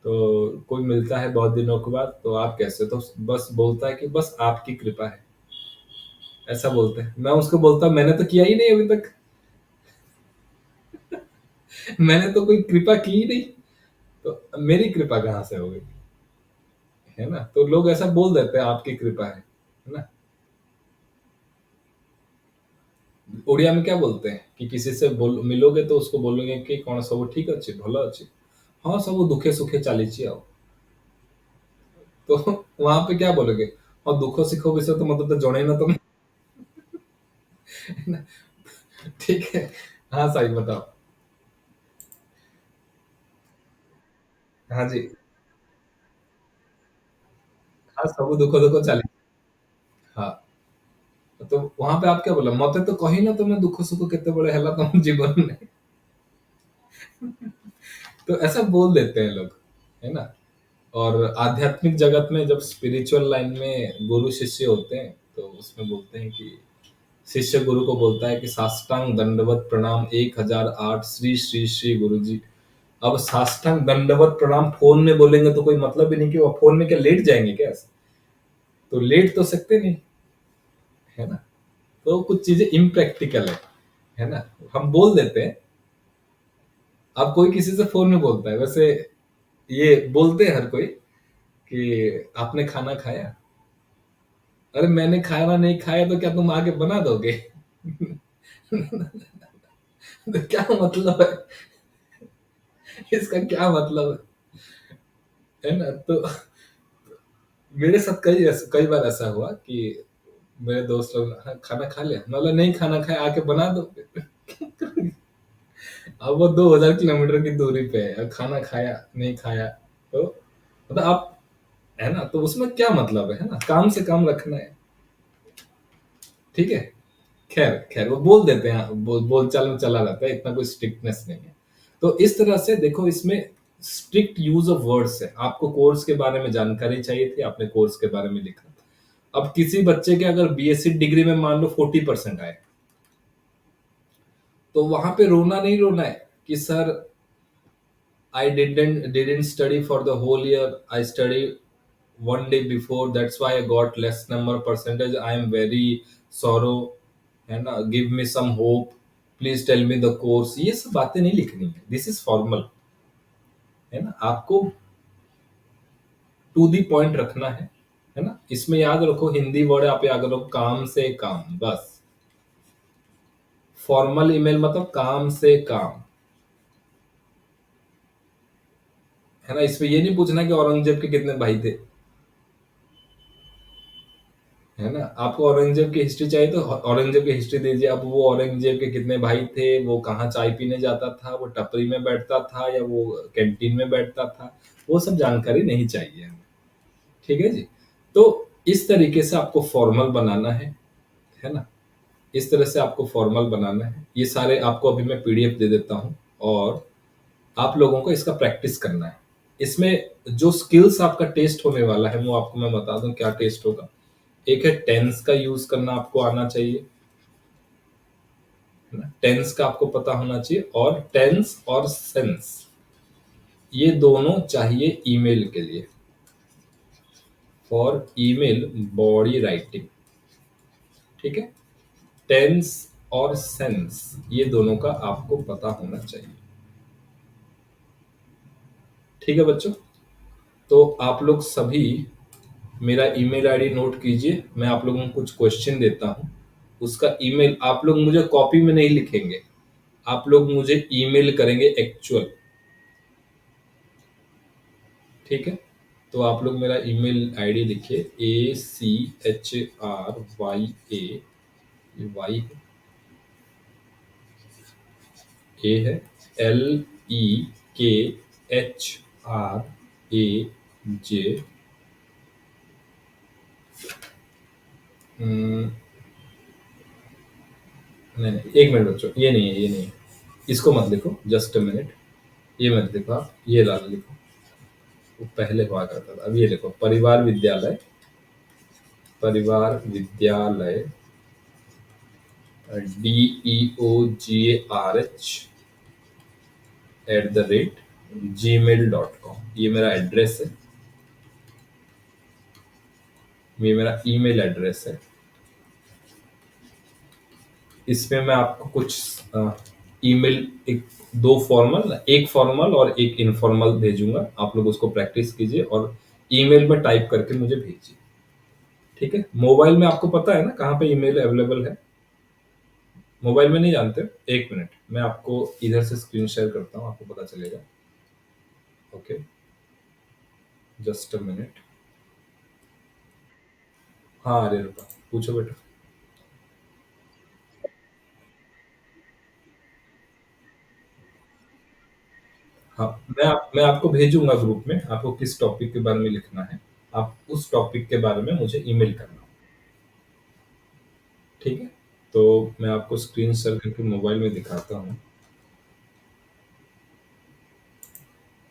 तो कोई मिलता है बहुत दिनों के बाद, तो आप कैसे हो, तो बस बोलता है कि बस आपकी कृपा है। ऐसा बोलते हैं। मैं उसको बोलता हूँ मैंने तो किया ही नहीं अभी तक। मैंने तो कोई कृपा की ही नहीं। तो मेरी कृपा कहाँ से हो गई, है ना। तो लोग ऐसा बोल देते हैं आपकी कृपा है ना। उड़िया में क्या बोलते हैं कि किसी से बोल मिलोगे तो उसको बोलोगे कि कौन सब ठीक अच्छे भला अच्छे, हाँ सब दुखे सुखे चालीची आओ। तो वहां पे क्या बोलोगे? और दुखो सुखो विषय तो मतलब तो जोड़े ना तुम। है ना? ठीक है। हाँ साई बताओ। हाँ जी। हाँ सब दुखो दुखो चाली। हाँ। तो वहां पे आप क्या बोला, मते तो कही ना तुम्हें दुख सुख केते बड़े हेला तुम जीवन में। तो ऐसा बोल देते हैं लोग, है ना। और आध्यात्मिक जगत में जब स्पिरिचुअल लाइन में गुरु शिष्य होते हैं तो उसमें बोलते हैं कि शिष्य गुरु को बोलता है कि साष्टांग दंडवत प्रणाम 1008 श्री श्री श्री गुरु जी। अब साष्टांग दंडवत प्रणाम फोन में बोलेंगे तो कोई मतलब ही नहीं, कि वो फोन में क्या लेट जाएंगे क्या ऐसे? तो लेट तो सकते नहीं, है ना। तो कुछ चीजें इम्प्रैक्टिकल है ना। हम बोल देते हैं। अब कोई किसी से फोन में बोलता है, वैसे ये बोलते हैं हर कोई कि आपने खाना खाया। अरे मैंने खाना नहीं खाया तो क्या तुम आके बना दोगे? तो क्या मतलब है? इसका क्या मतलब है ना। तो मेरे साथ कई बार ऐसा हुआ कि मेरे दोस्त लोग, "हाँ, खाना खा लिया?" मैं बोला नहीं खाना खाया, आके बना दो। अब वो 2000 किलोमीटर की दूरी पे है और खाना खाया नहीं खाया, तो मतलब आप, है ना। तो उसमें क्या मतलब है ना, काम से काम रखना है। ठीक है। खैर खैर वो बोल देते हैं, बोलचाल में चला रहता है, इतना कोई स्ट्रिक्टनेस नहीं है। तो इस तरह से देखो, इसमें स्ट्रिक्ट यूज ऑफ वर्ड्स है। आपको कोर्स के बारे में जानकारी चाहिए थी, आपने कोर्स के बारे में लिखा। अब किसी बच्चे के अगर बीएससी डिग्री में मान लो 40% आए, तो वहां पे रोना नहीं रोना है कि sir I didn't study for the whole year. I studied one day before. That's why I got less number percentage. I am very sorrow. है ना, give me some hope. Please tell me the course. ये सब बातें नहीं लिखनी है. This is formal. है ना, आपको टू दी पॉइंट रखना है ना। इसमें याद रखो, हिंदी वर्ड आप याद रखो, काम से काम बस। फॉर्मल ईमेल मतलब काम से काम, है ना। इसमें ये नहीं पूछना कि औरंगजेब के कितने भाई थे, है ना। आपको औरंगजेब की हिस्ट्री चाहिए तो औरंगजेब की हिस्ट्री दीजिए। अब वो औरंगजेब के कितने भाई थे, वो कहाँ चाय पीने जाता था, वो टपरी में बैठता था या वो कैंटीन में बैठता था, वो सब जानकारी नहीं चाहिए हमें। ठीक है जी। तो इस तरीके से आपको फॉर्मल बनाना है ना। इस तरह से आपको फॉर्मल बनाना है। ये सारे आपको अभी मैं पीडीएफ दे देता हूँ, और आप लोगों को इसका प्रैक्टिस करना है। इसमें जो स्किल्स आपका टेस्ट होने वाला है वो आपको मैं बता दूं क्या टेस्ट होगा। एक है टेंस का यूज करना आपको आना चाहिए, है ना। टेंस का आपको पता होना चाहिए, और टेंस और सेंस ये दोनों चाहिए ईमेल के लिए, फॉर ईमेल बॉडी राइटिंग। ठीक है। टेंस और सेंस ये दोनों का आपको पता होना चाहिए। ठीक है बच्चों। तो आप लोग सभी मेरा ईमेल आईडी नोट कीजिए। मैं आप लोगों को कुछ क्वेश्चन देता हूँ, उसका ईमेल आप लोग मुझे कॉपी में नहीं लिखेंगे, आप लोग मुझे ईमेल करेंगे एक्चुअल। ठीक है। तो आप लोग मेरा ईमेल आईडी लिखिए, ACHRYA, वाई ए है, LEK HRAJ। नहीं नहीं, एक मिनट बच्चों, ये नहीं है, ये नहीं है। इसको मत लिखो, जस्ट अ मिनट। ये मत लिखो, आप ये लाल लिखो। वो पहले हुआ करता था, अब ये लिखो, परिवार विद्यालय। परिवार विद्यालय, DEOGARH @gmail.com। ये मेरा एड्रेस है, ये मेरा ईमेल एड्रेस है। इसमें मैं आपको कुछ ईमेल, एक दो फॉर्मल, एक फॉर्मल और एक इनफॉर्मल भेजूंगा। आप लोग उसको प्रैक्टिस कीजिए और ईमेल में टाइप करके मुझे भेजिए। ठीक है, मोबाइल में आपको पता है ना कहाँ पे ईमेल अवेलेबल है? मोबाइल में नहीं जानते? एक मिनट, मैं आपको इधर से स्क्रीन शेयर करता हूँ, आपको पता चलेगा। Okay, just a minute. हाँ, अरे रुका, पूछो बेटा। हाँ, मैं आपको भेजूंगा ग्रुप में, आपको किस टॉपिक के बारे में लिखना है। आप उस टॉपिक के बारे में मुझे ईमेल करना। ठीक है, तो मैं आपको स्क्रीन शेयर करके मोबाइल में दिखाता हूँ।